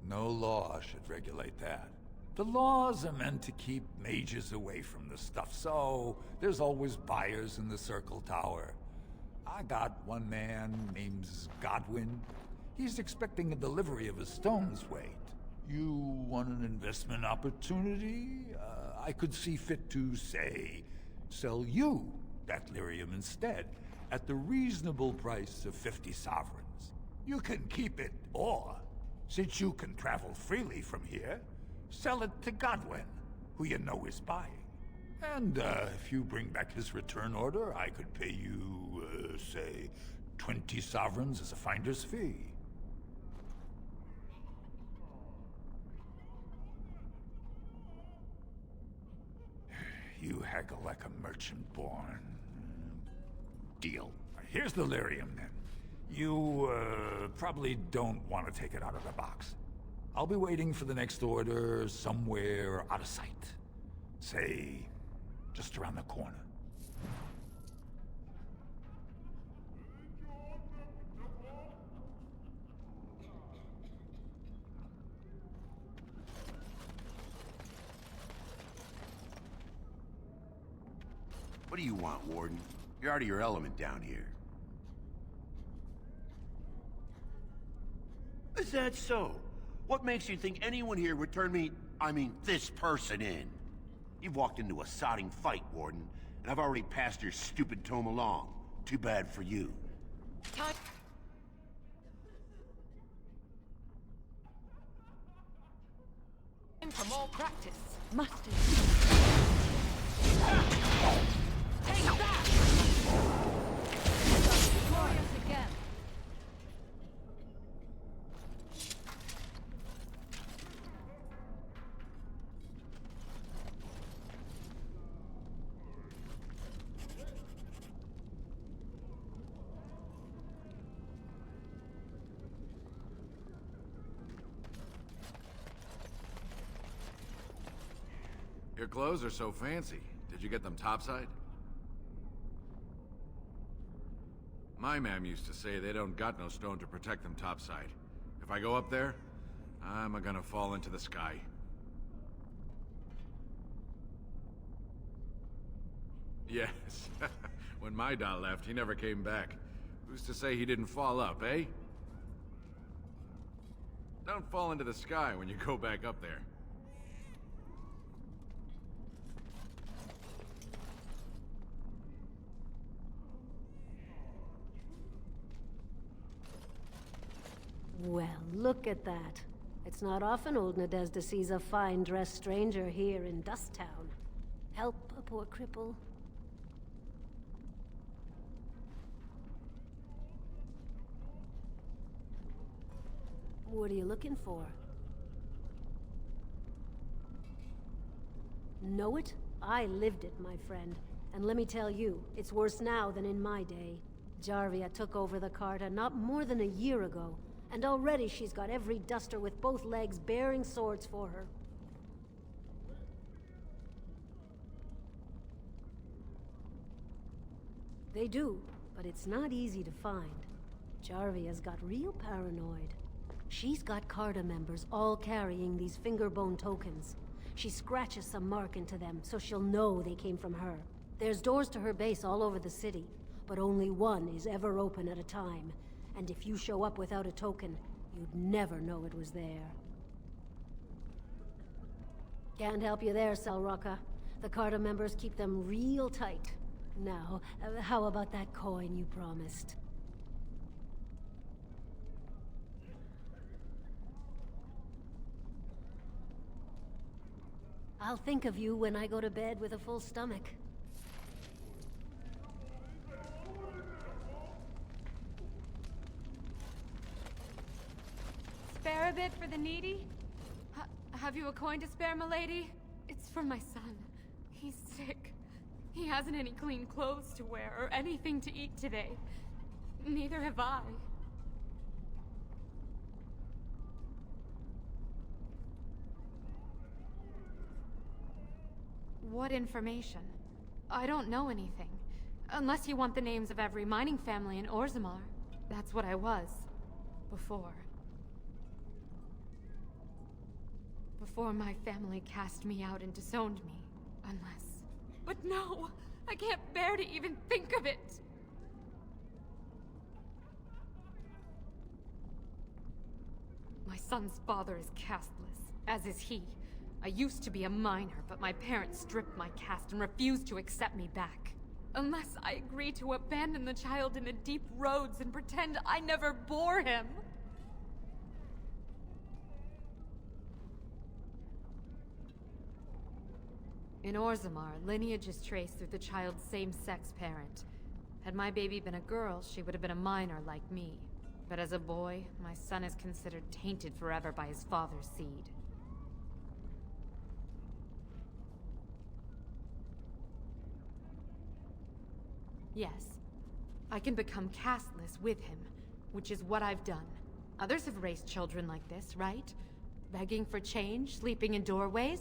No law should regulate that. The laws are meant to keep mages away from the stuff, so there's always buyers in the Circle Tower. I got one man named Godwin. He's expecting a delivery of a stone's weight. You want an investment opportunity? I could see fit to, say, sell you that lyrium instead, at the reasonable price of 50 sovereigns. You can keep it, or, since you can travel freely from here, sell it to Godwin, who you know is buying. And if you bring back his return order, I could pay you, say, 20 sovereigns as a finder's fee. You haggle like a merchant born. Deal. Here's the lyrium, then. You, probably don't want to take it out of the box. I'll be waiting for the next order somewhere out of sight. Say, just around the corner. What do you want, Warden? You're out of your element down here. Is that so? What makes you think anyone here would turn me, this person in? You've walked into a sodding fight, Warden, and I've already passed your stupid tome along. Too bad for you. Time. For more practice. Must Take that! Glorious again. Your clothes are so fancy. Did you get them topside? My ma'am used to say they don't got no stone to protect them topside. If I go up there, I'm gonna fall into the sky. Yes. When my dot left, he never came back. Who's to say he didn't fall up, eh? Don't fall into the sky when you go back up there. Well, look at that. It's not often old Nadezhda sees a fine-dressed stranger here in Dust Town. Help a poor cripple. What are you looking for? Know it? I lived it, my friend. And let me tell you, it's worse now than in my day. Jarvia took over the Carta not more than a year ago, and already she's got every duster with both legs bearing swords for her. They do, but it's not easy to find. Jarvia's got real paranoid. She's got Carta members all carrying these fingerbone tokens. She scratches some mark into them so she'll know they came from her. There's doors to her base all over the city, but only one is ever open at a time. And if you show up without a token, you'd never know it was there. Can't help you there, Selrocka. The Carta members keep them real tight. Now, how about that coin you promised? I'll think of you when I go to bed with a full stomach. Spare a bit for the needy? Have you a coin to spare, milady? It's for my son. He's sick. He hasn't any clean clothes to wear or anything to eat today. Neither have I. What information? I don't know anything. Unless you want the names of every mining family in Orzammar. That's what I was. Before. Before my family cast me out and disowned me. Unless... But no! I can't bear to even think of it! My son's father is casteless, as is he. I used to be a miner, but my parents stripped my caste and refused to accept me back. Unless I agree to abandon the child in the deep roads and pretend I never bore him. In Orzammar, lineage is traced through the child's same-sex parent. Had my baby been a girl, she would have been a minor like me. But as a boy, my son is considered tainted forever by his father's seed. Yes, I can become casteless with him, which is what I've done. Others have raised children like this, right? Begging for change, sleeping in doorways?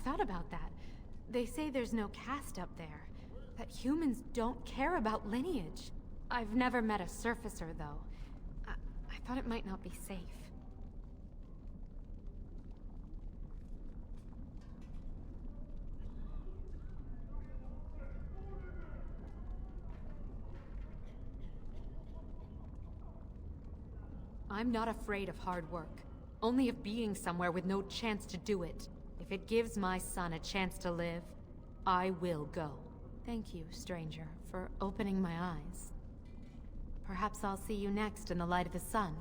thought about that. They say there's no caste up there. That humans don't care about lineage. I've never met a surfacer, though. I thought it might not be safe. I'm not afraid of hard work. Only of being somewhere with no chance to do it. If it gives my son a chance to live, I will go. Thank you, stranger, for opening my eyes. Perhaps I'll see you next in the light of the sun.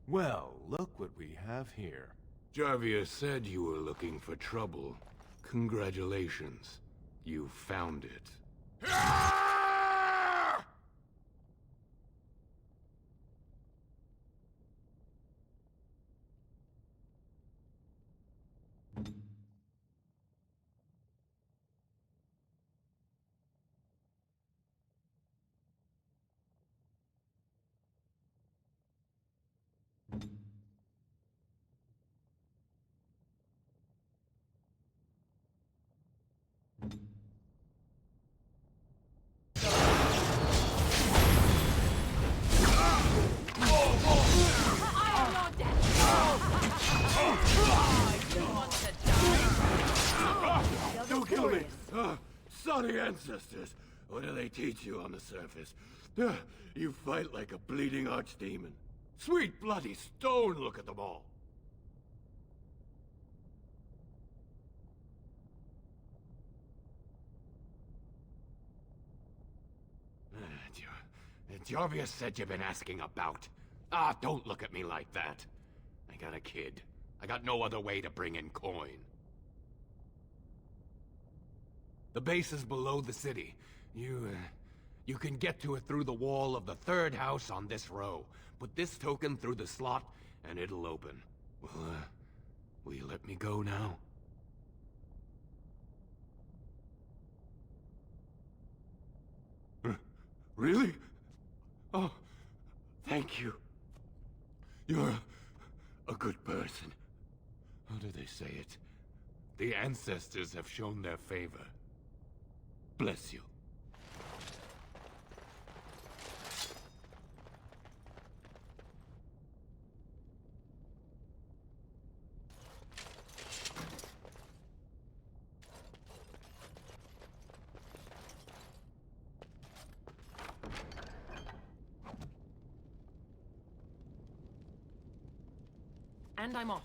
Well, look what we have here. Jarvia said you were looking for trouble. Congratulations. You found it. Don't kill me! Sorry ancestors! What do they teach you on the surface? You fight like a bleeding archdemon. Sweet bloody stone, look at them all! Jarvia said you've been asking about. Don't look at me like that. I got a kid. I got no other way to bring in coin. The base is below the city. You can get to it through the wall of the third house on this row. Put this token through the slot, and it'll open. Will you let me go now? Really? Oh, thank you. You're a good person. How do they say it? The ancestors have shown their favor. Bless you. And I'm off.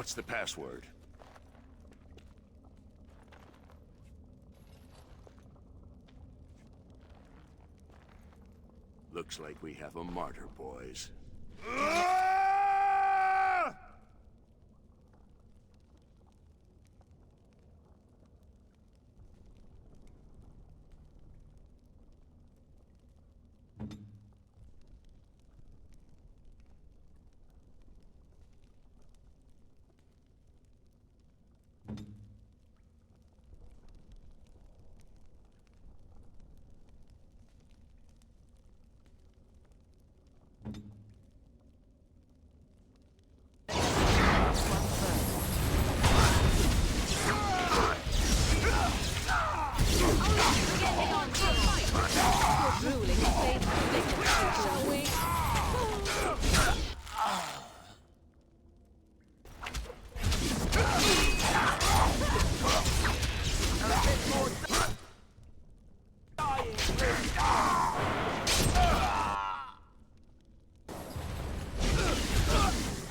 What's the password? Looks like we have a martyr, boys.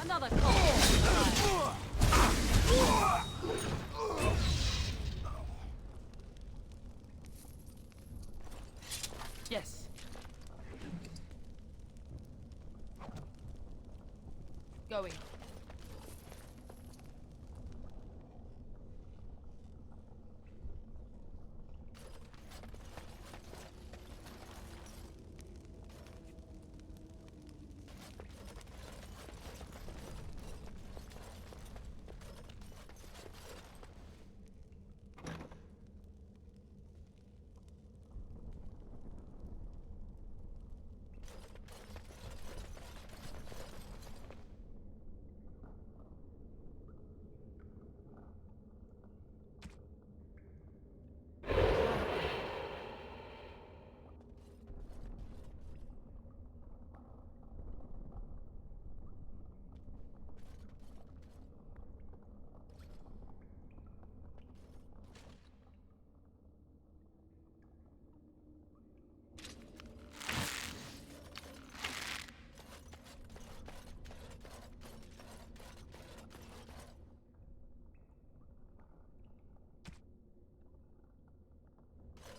Another call. Yes. Going.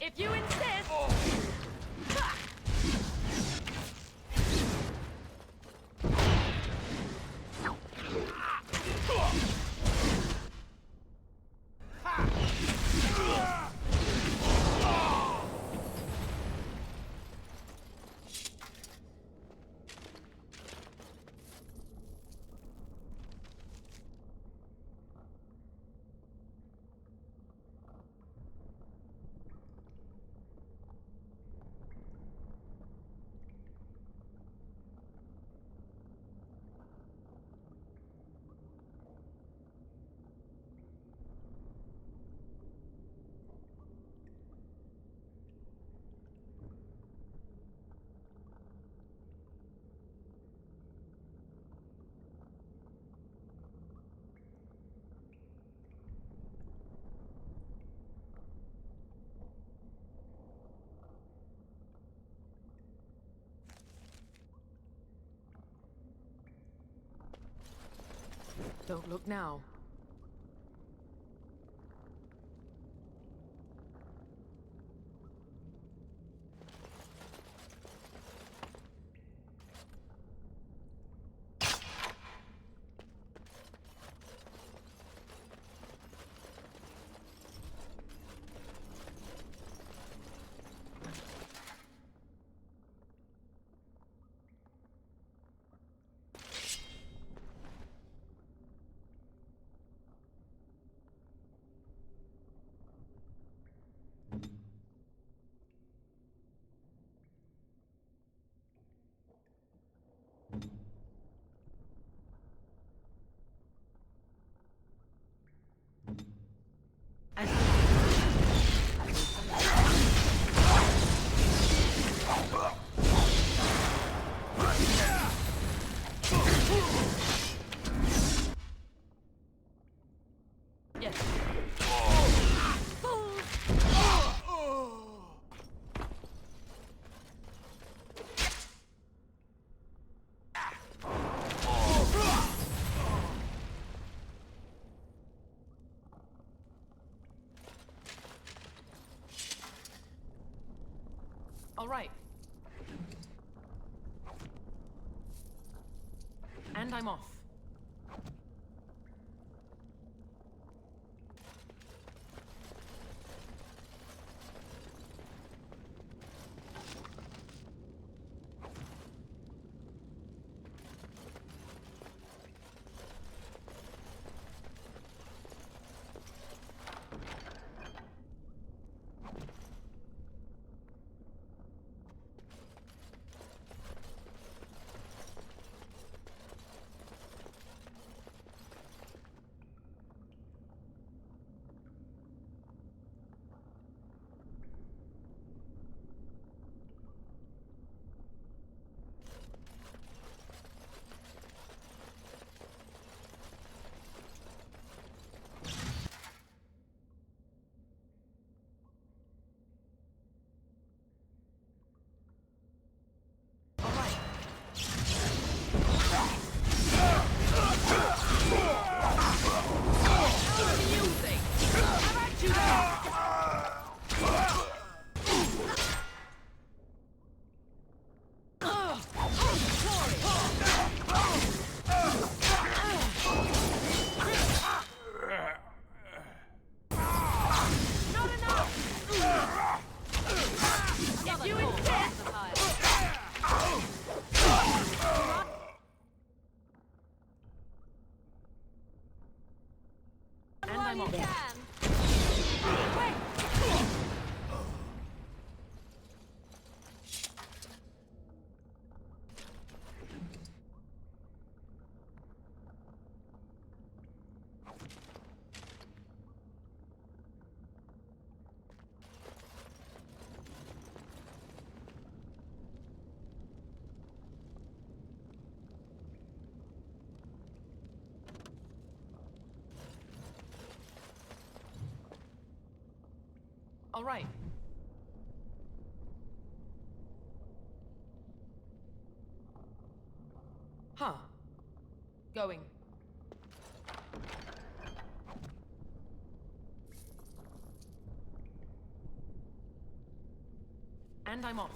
If you insist. Don't look now. All right. And I'm off. All right. Huh. Going. And I'm off.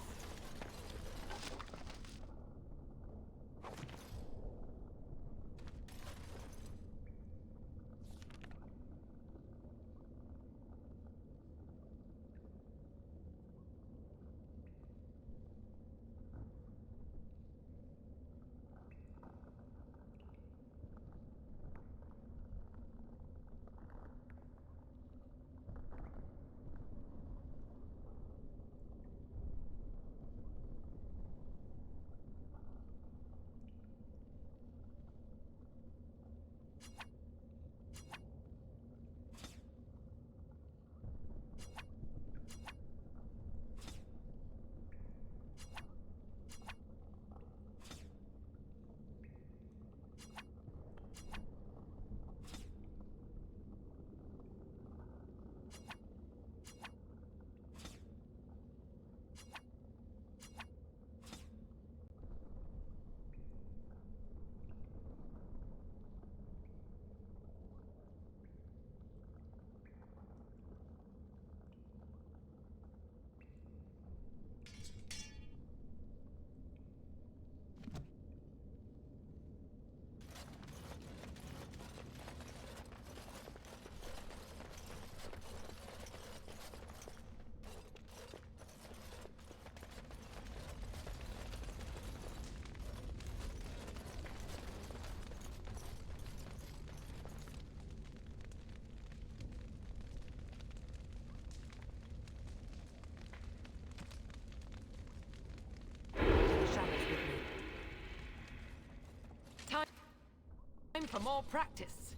Time for more practice.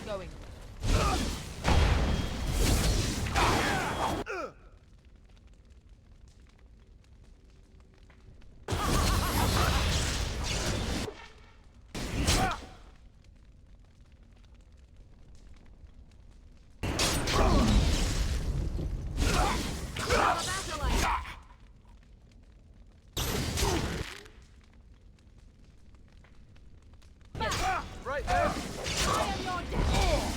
Going. right there! I am your death!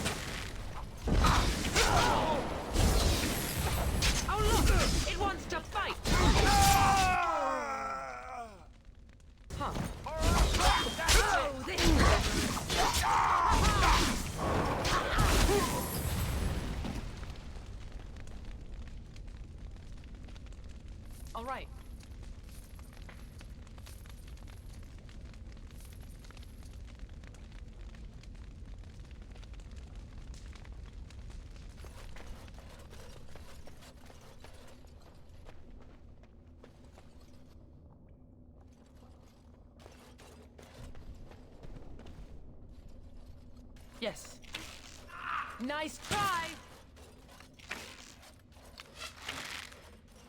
Oh look! It wants to fight! Huh. Oh, this is all right. Yes. Nice try!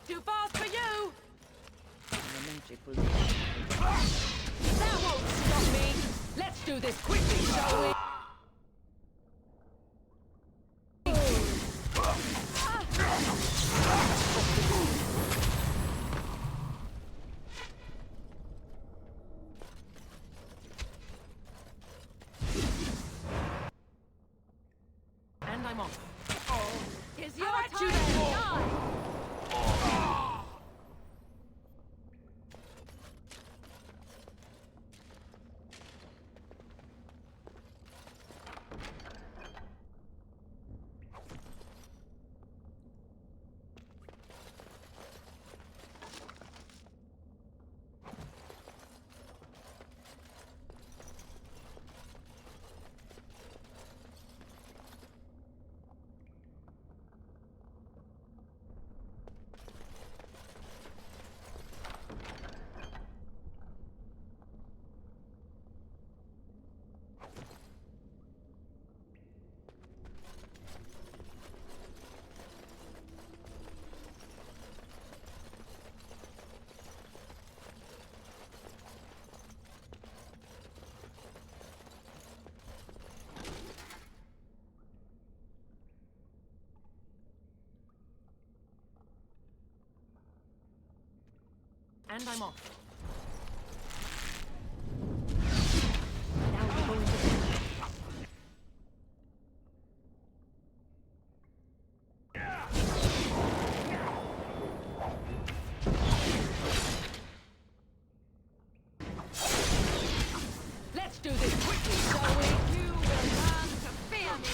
Too fast for you! That won't stop me! Let's do this quickly, shall we? And I'm off. Is your time to die? And I'm off. Now we're going to finish. Let's do this quickly, shall we? You will learn to fear me.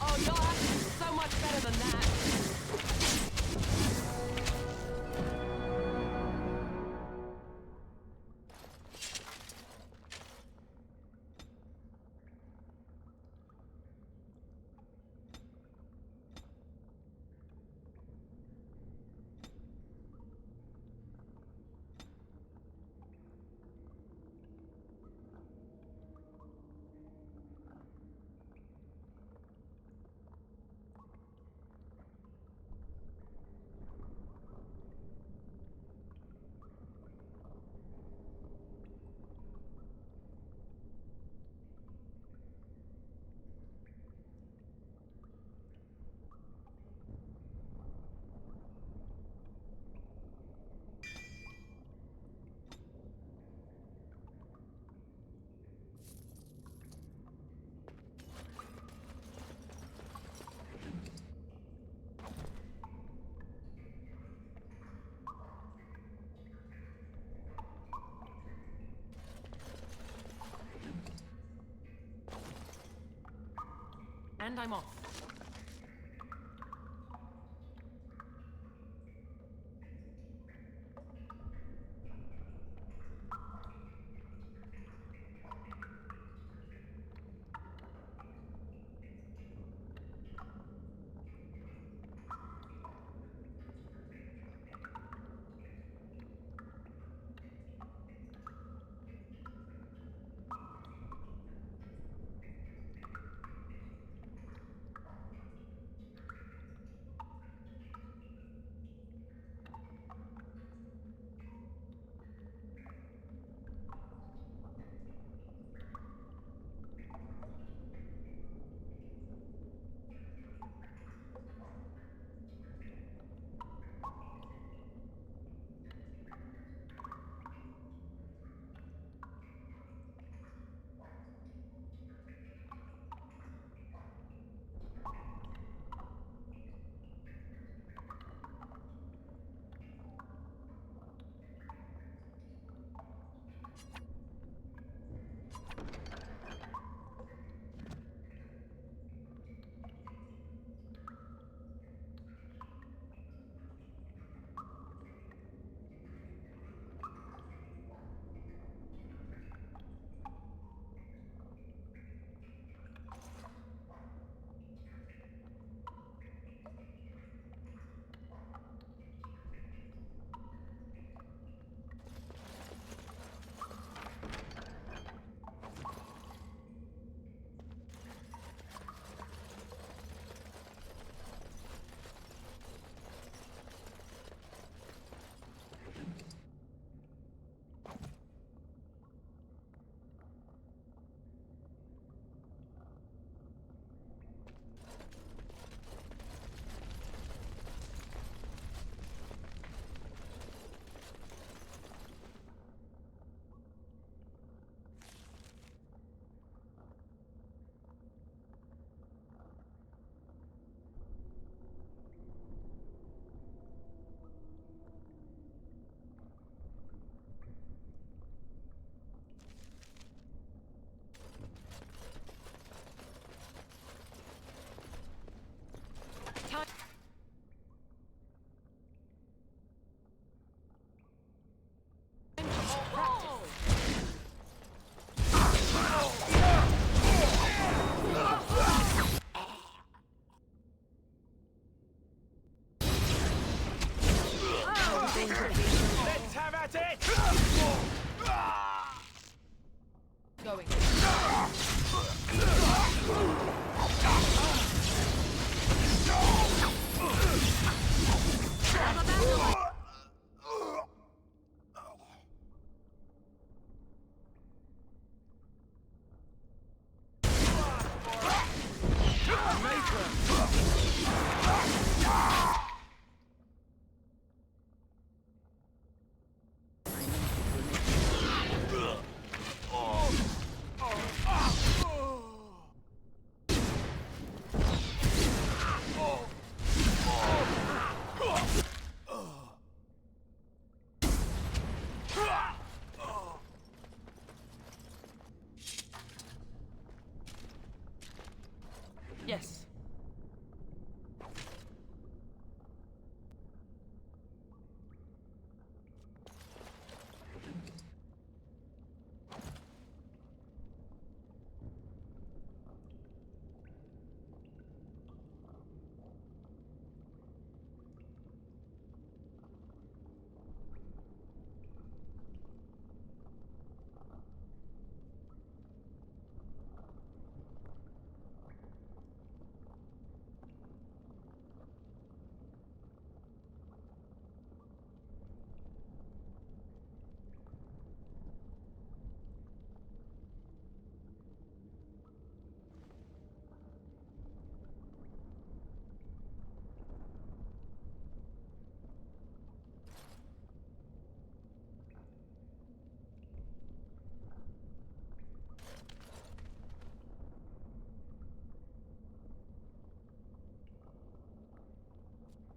Oh, you're actually so much better than that. And I'm off. Yes.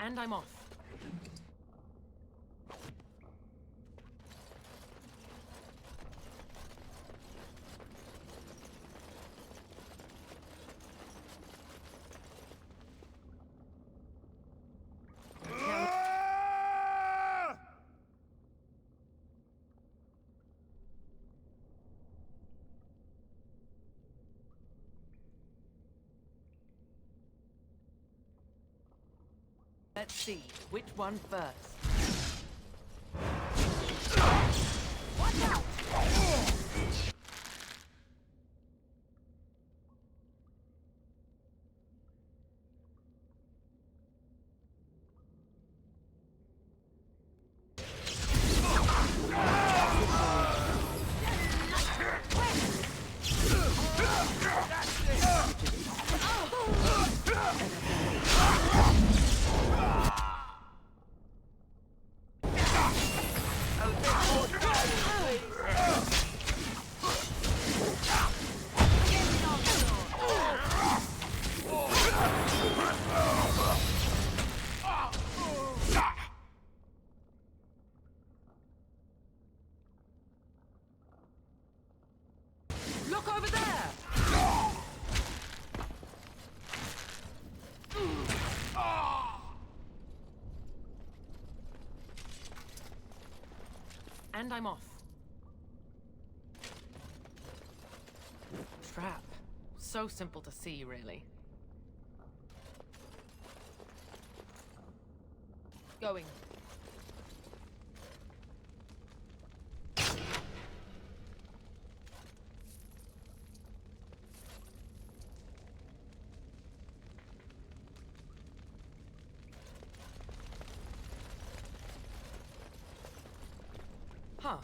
And I'm off. Let's see, which one first? Watch out! Look over there! And I'm off. Trap. So simple to see, really. Going. Huh.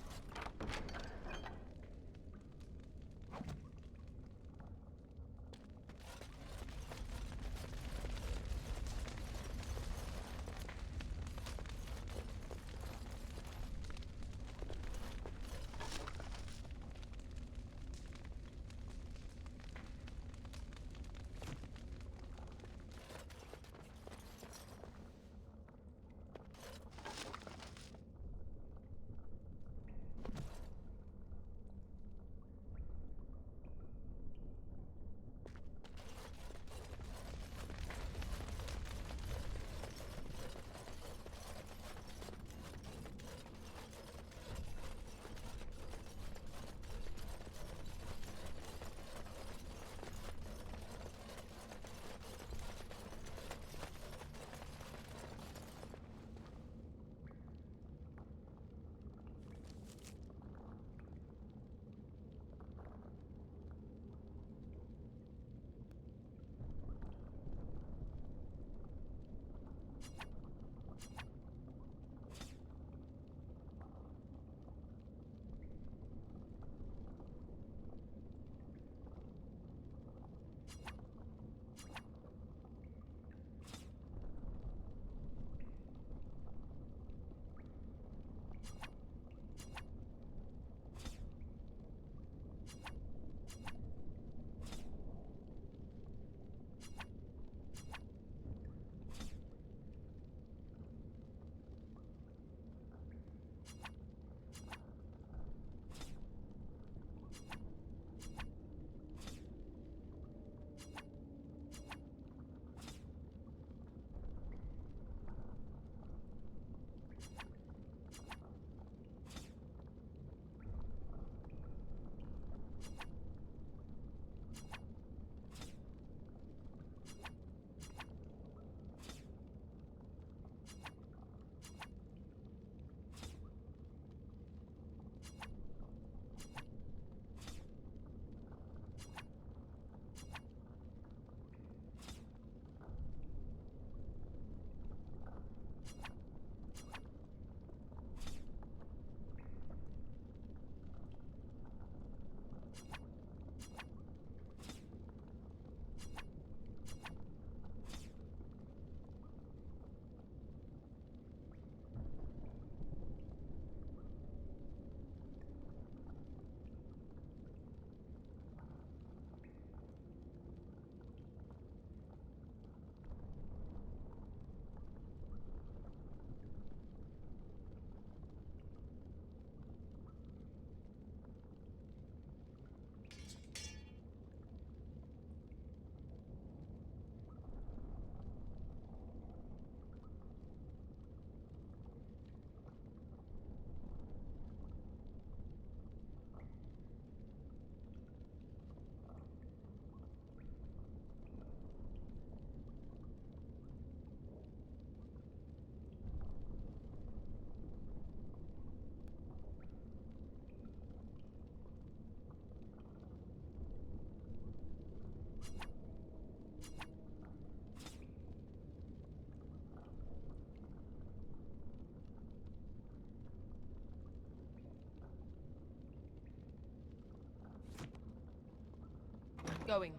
Going.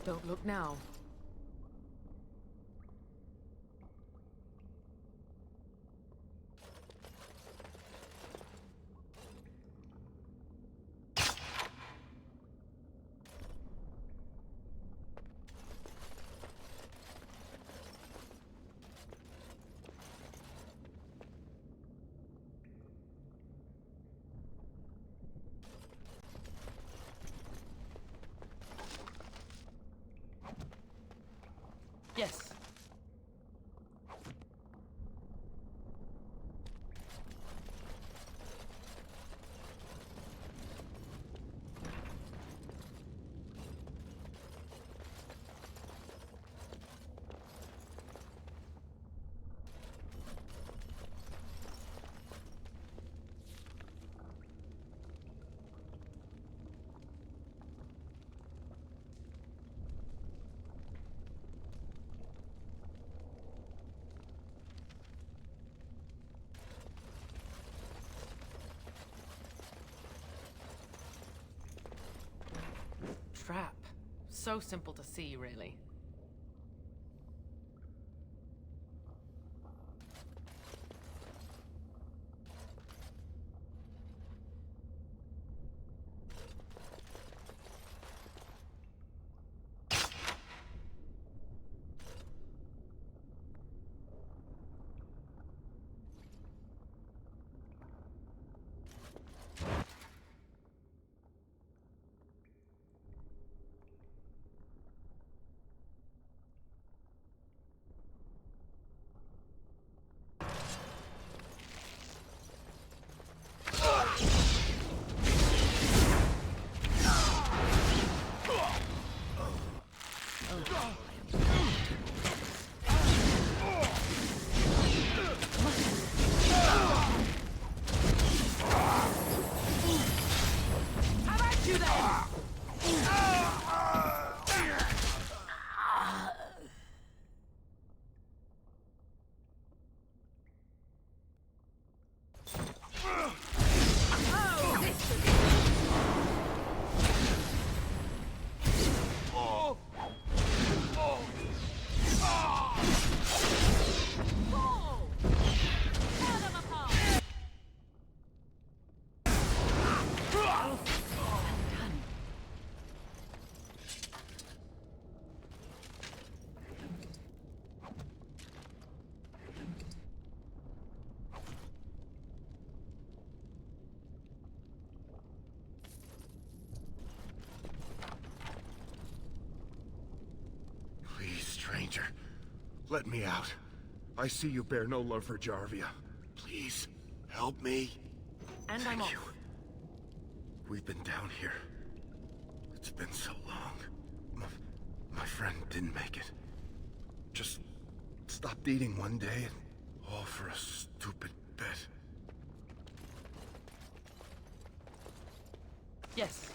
Don't look now. Yes. Trap. So simple to see, really. Stranger, let me out. I see you bear no love for Jarvia. Please, help me. And Thank I'm off. you. We've been down here. It's been so long. My friend didn't make it. Just stopped eating one day, and all for a stupid bet. Yes.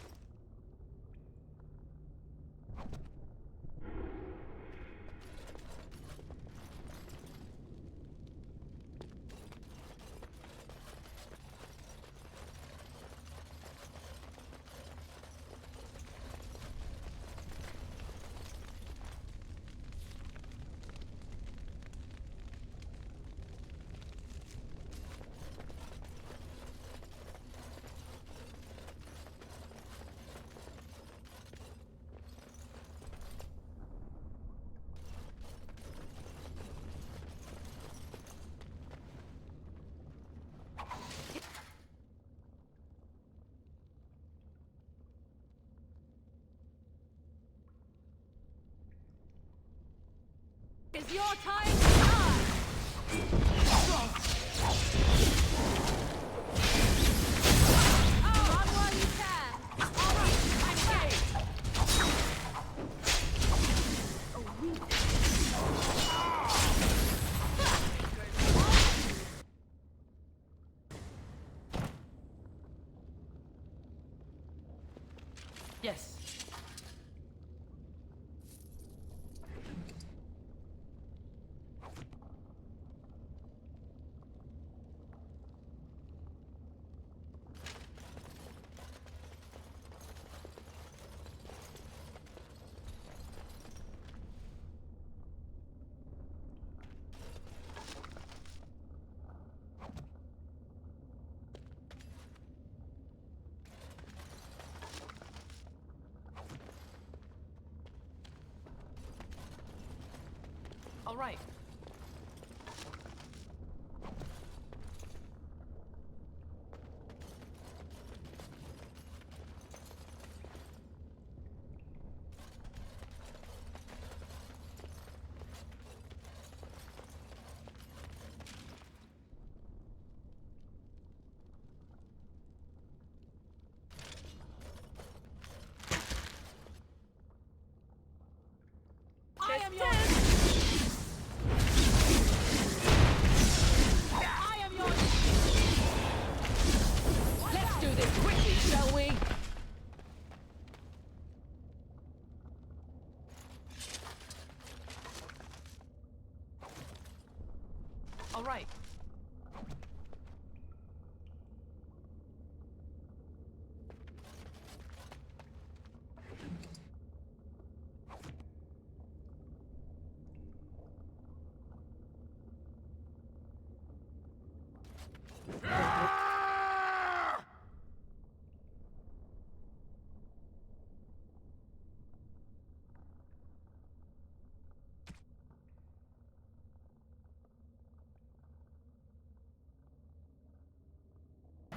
Is your time to shine? Oh, run while you can. All right, I'm ready. Yes. All right. I am your... I am your... Let's do this quickly, shall we? All right.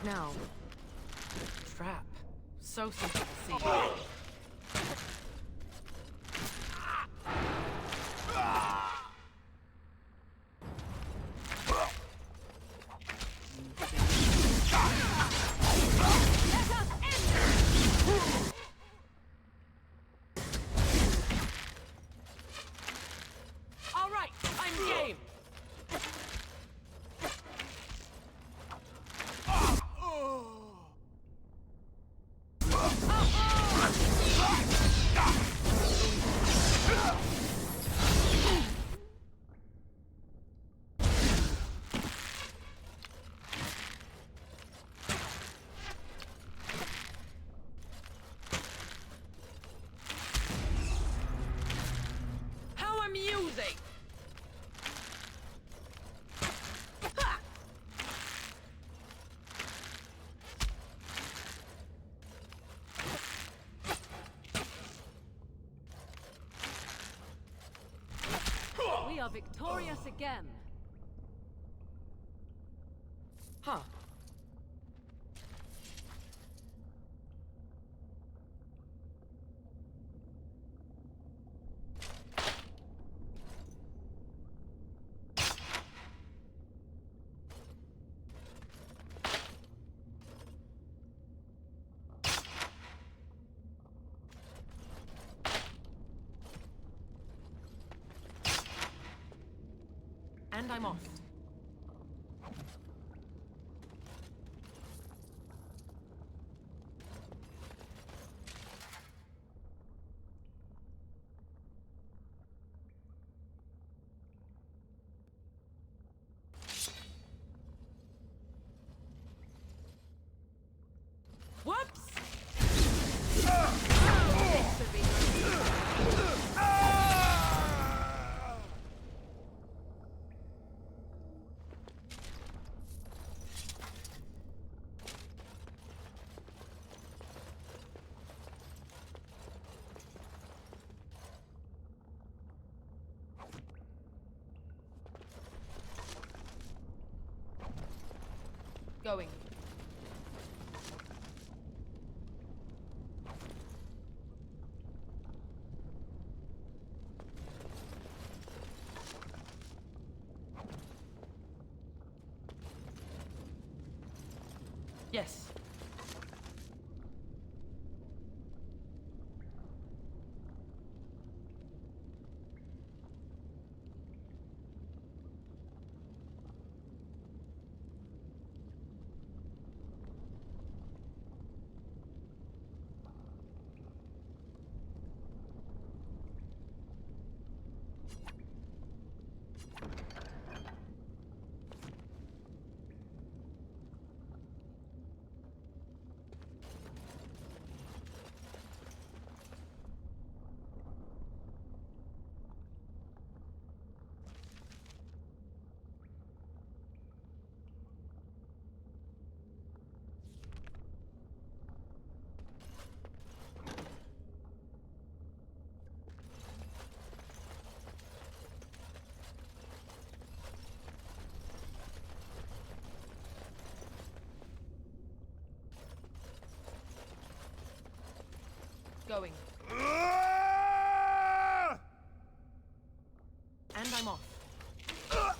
Now, trap. So simple to see. All right, I'm game. How amusing! Ha! We are victorious again. Huh. And I'm off. Whoops! Going. Yes. going. And I'm off. Now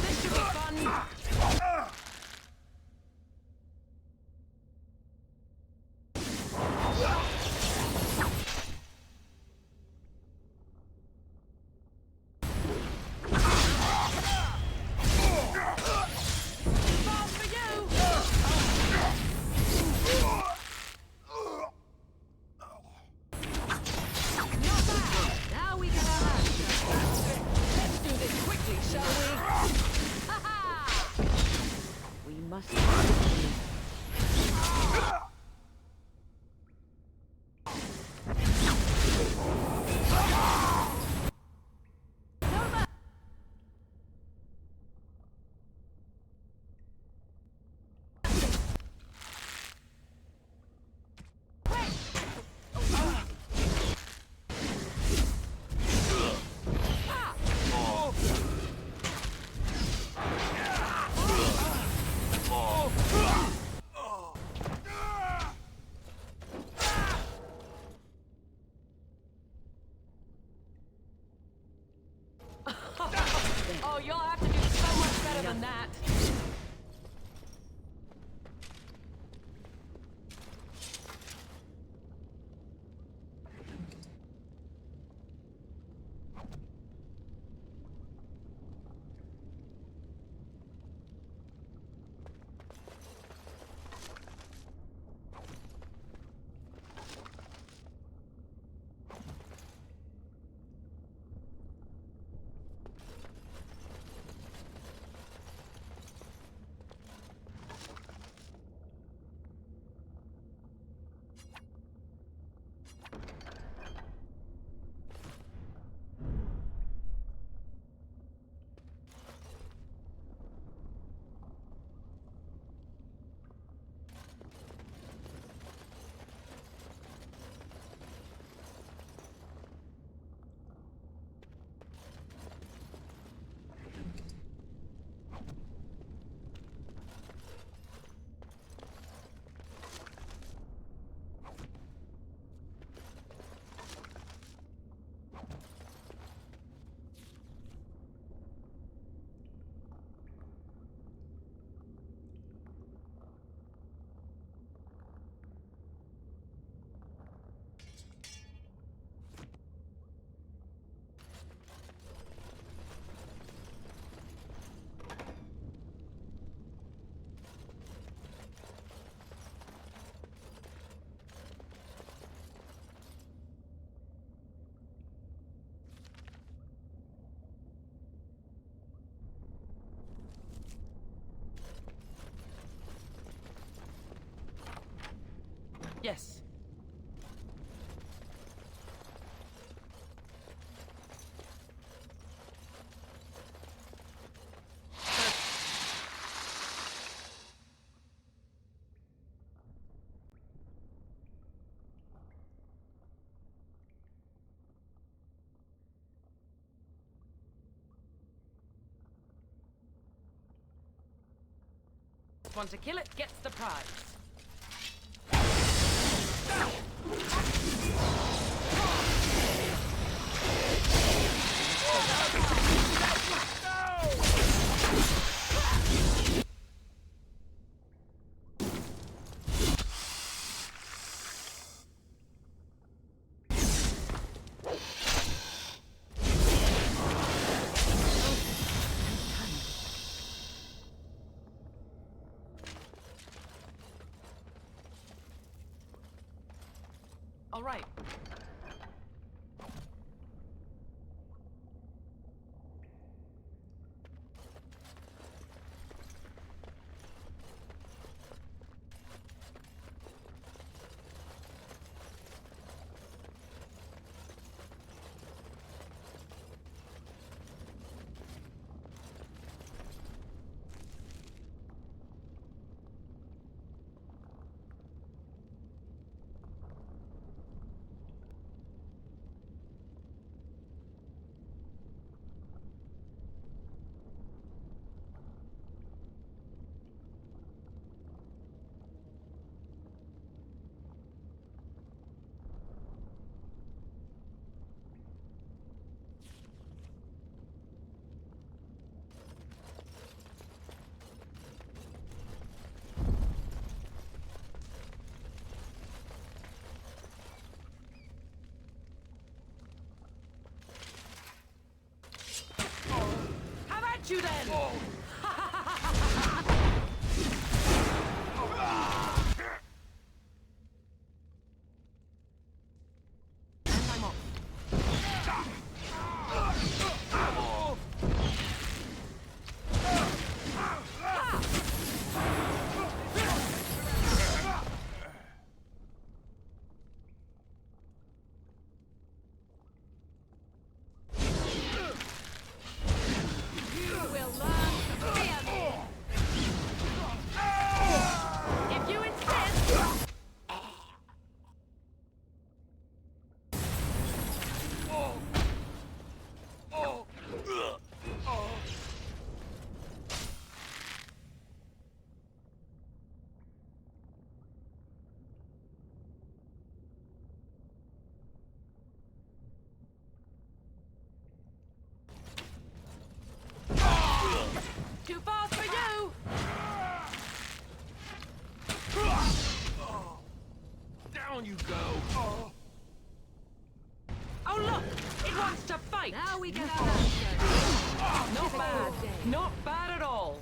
this should be fun! Now we can have action. Let's do this quickly, shall we? We must. Oh, you'll have to do so much better than that. Yes. One to kill it gets the prize. All right. you then! And I'm off. You will learn to fear me! If you insist! Too fast for you! Down you go! Oh look! It wants to fight! Now we get our answer! Not bad! Not bad at all!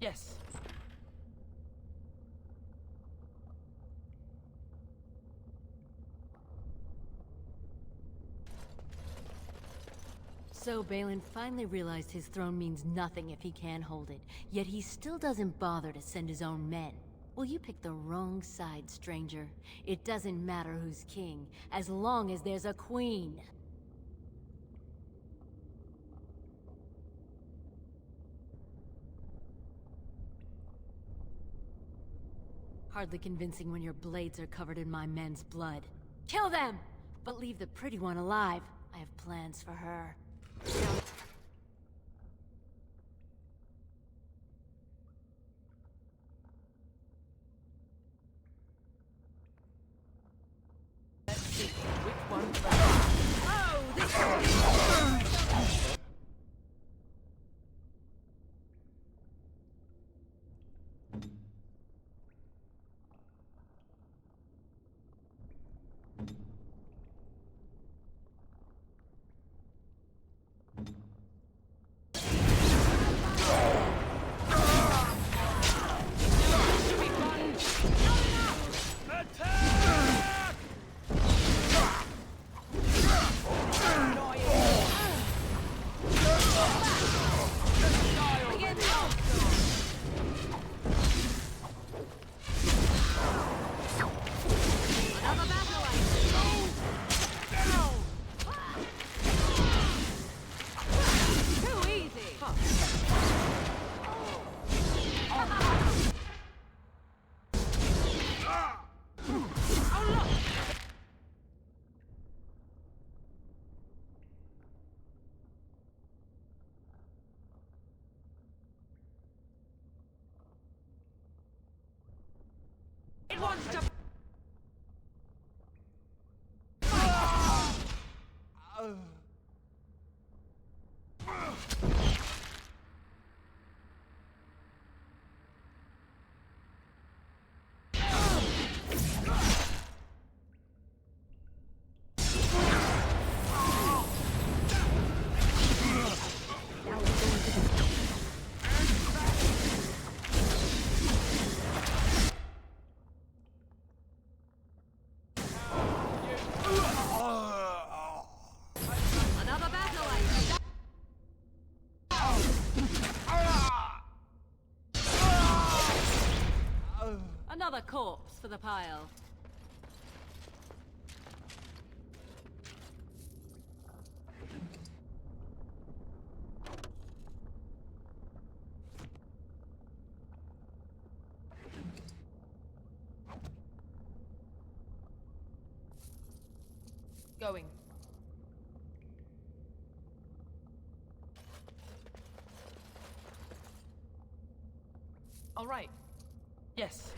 Yes. So Balin finally realized his throne means nothing if he can't hold it, yet he still doesn't bother to send his own men. Well, you picked the wrong side, stranger. It doesn't matter who's king, as long as there's a queen. Hardly convincing when your blades are covered in my men's blood. Kill them! But leave the pretty one alive. I have plans for her. Let's see which one first. Oh, this one! Another corpse for the pile. Going. All right. Yes.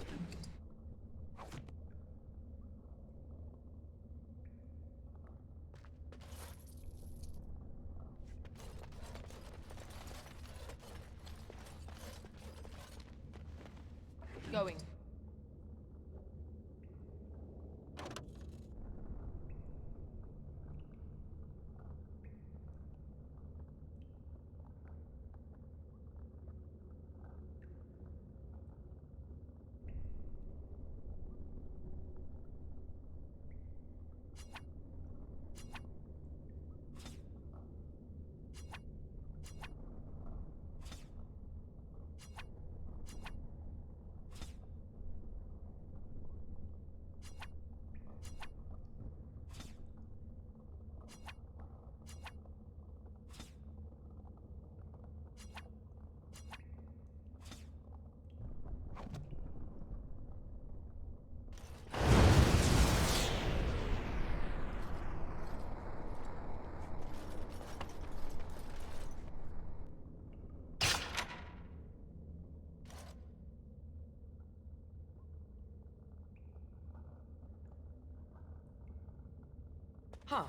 Going. Huh.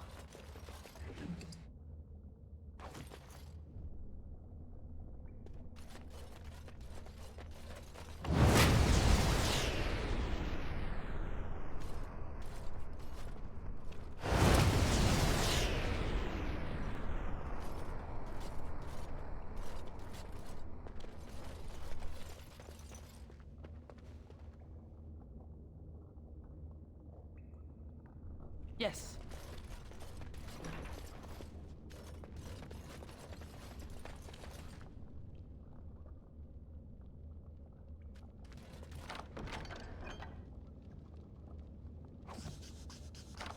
Yes.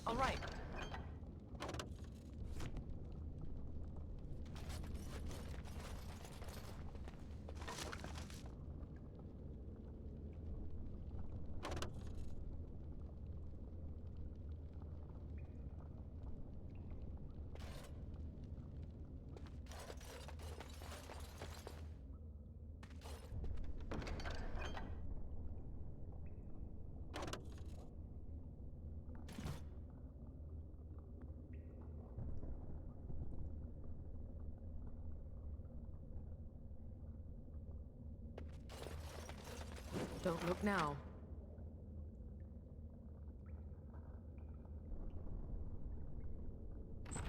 All right. Don't look now.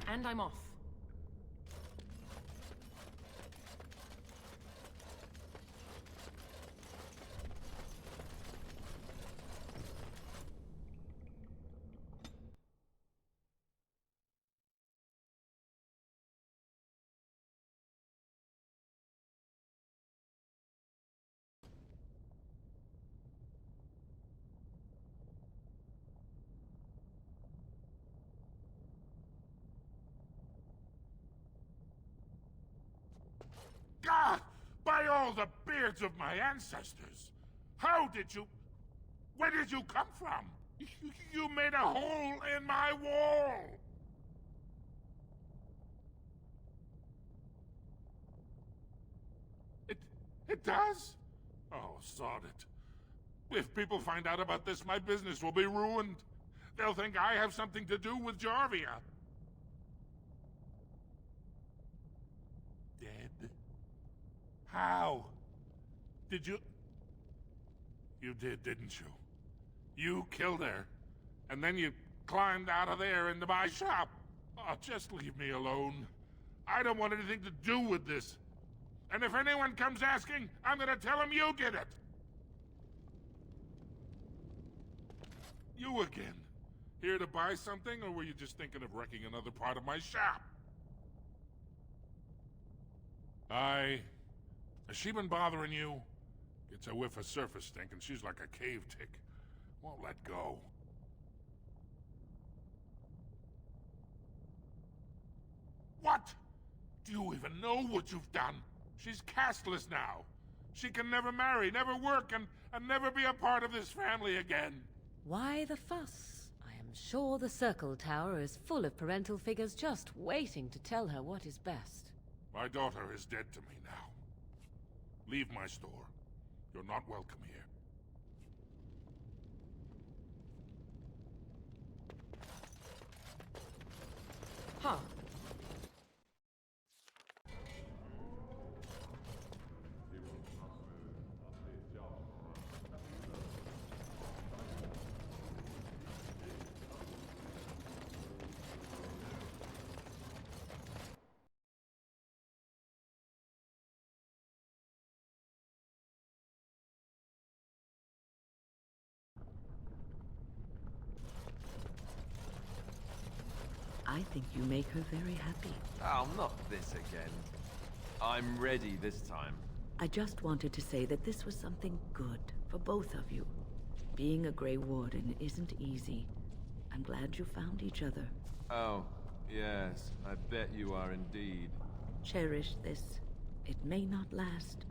And I'm off. God! By all the beards of my ancestors! How did you... Where did you come from? You made a hole in my wall! It does? Oh, sod it. If people find out about this, my business will be ruined. They'll think I have something to do with Jarvia. Dead? How? Did you... You did, didn't you? You killed her, and then you climbed out of there into my shop. Oh, just leave me alone. I don't want anything to do with this. And if anyone comes asking, I'm gonna tell them you did it. You again. Here to buy something, or were you just thinking of wrecking another part of my shop? Has she been bothering you? Gets a whiff of surface stink and she's like a cave tick. Won't let go. What? Do you even know what you've done? She's castless now. She can never marry, never work, and never be a part of this family again. Why the fuss? I am sure the Circle Tower is full of parental figures just waiting to tell her what is best. My daughter is dead to me now. Leave my store. You're not welcome here. Huh. I think you make her very happy. Oh, not this again. I'm ready this time. I just wanted to say that this was something good for both of you. Being a Grey Warden isn't easy. I'm glad you found each other. Oh, yes, I bet you are indeed. Cherish this. It may not last.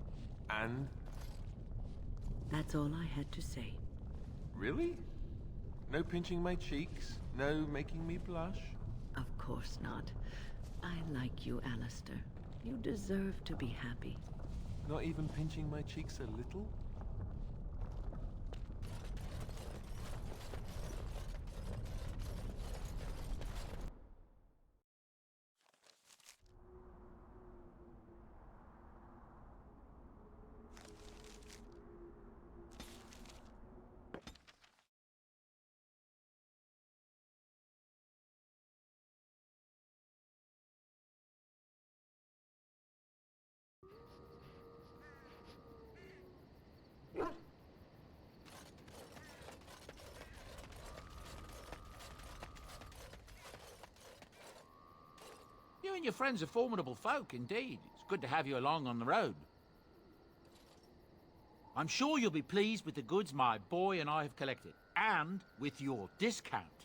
And? That's all I had to say. Really? No pinching my cheeks? No making me blush? Of course not. I like you, Alistair. You deserve to be happy. Not even pinching my cheeks a little? You and your friends are formidable folk, indeed. It's good to have you along on the road. I'm sure you'll be pleased with the goods my boy and I have collected, and with your discount.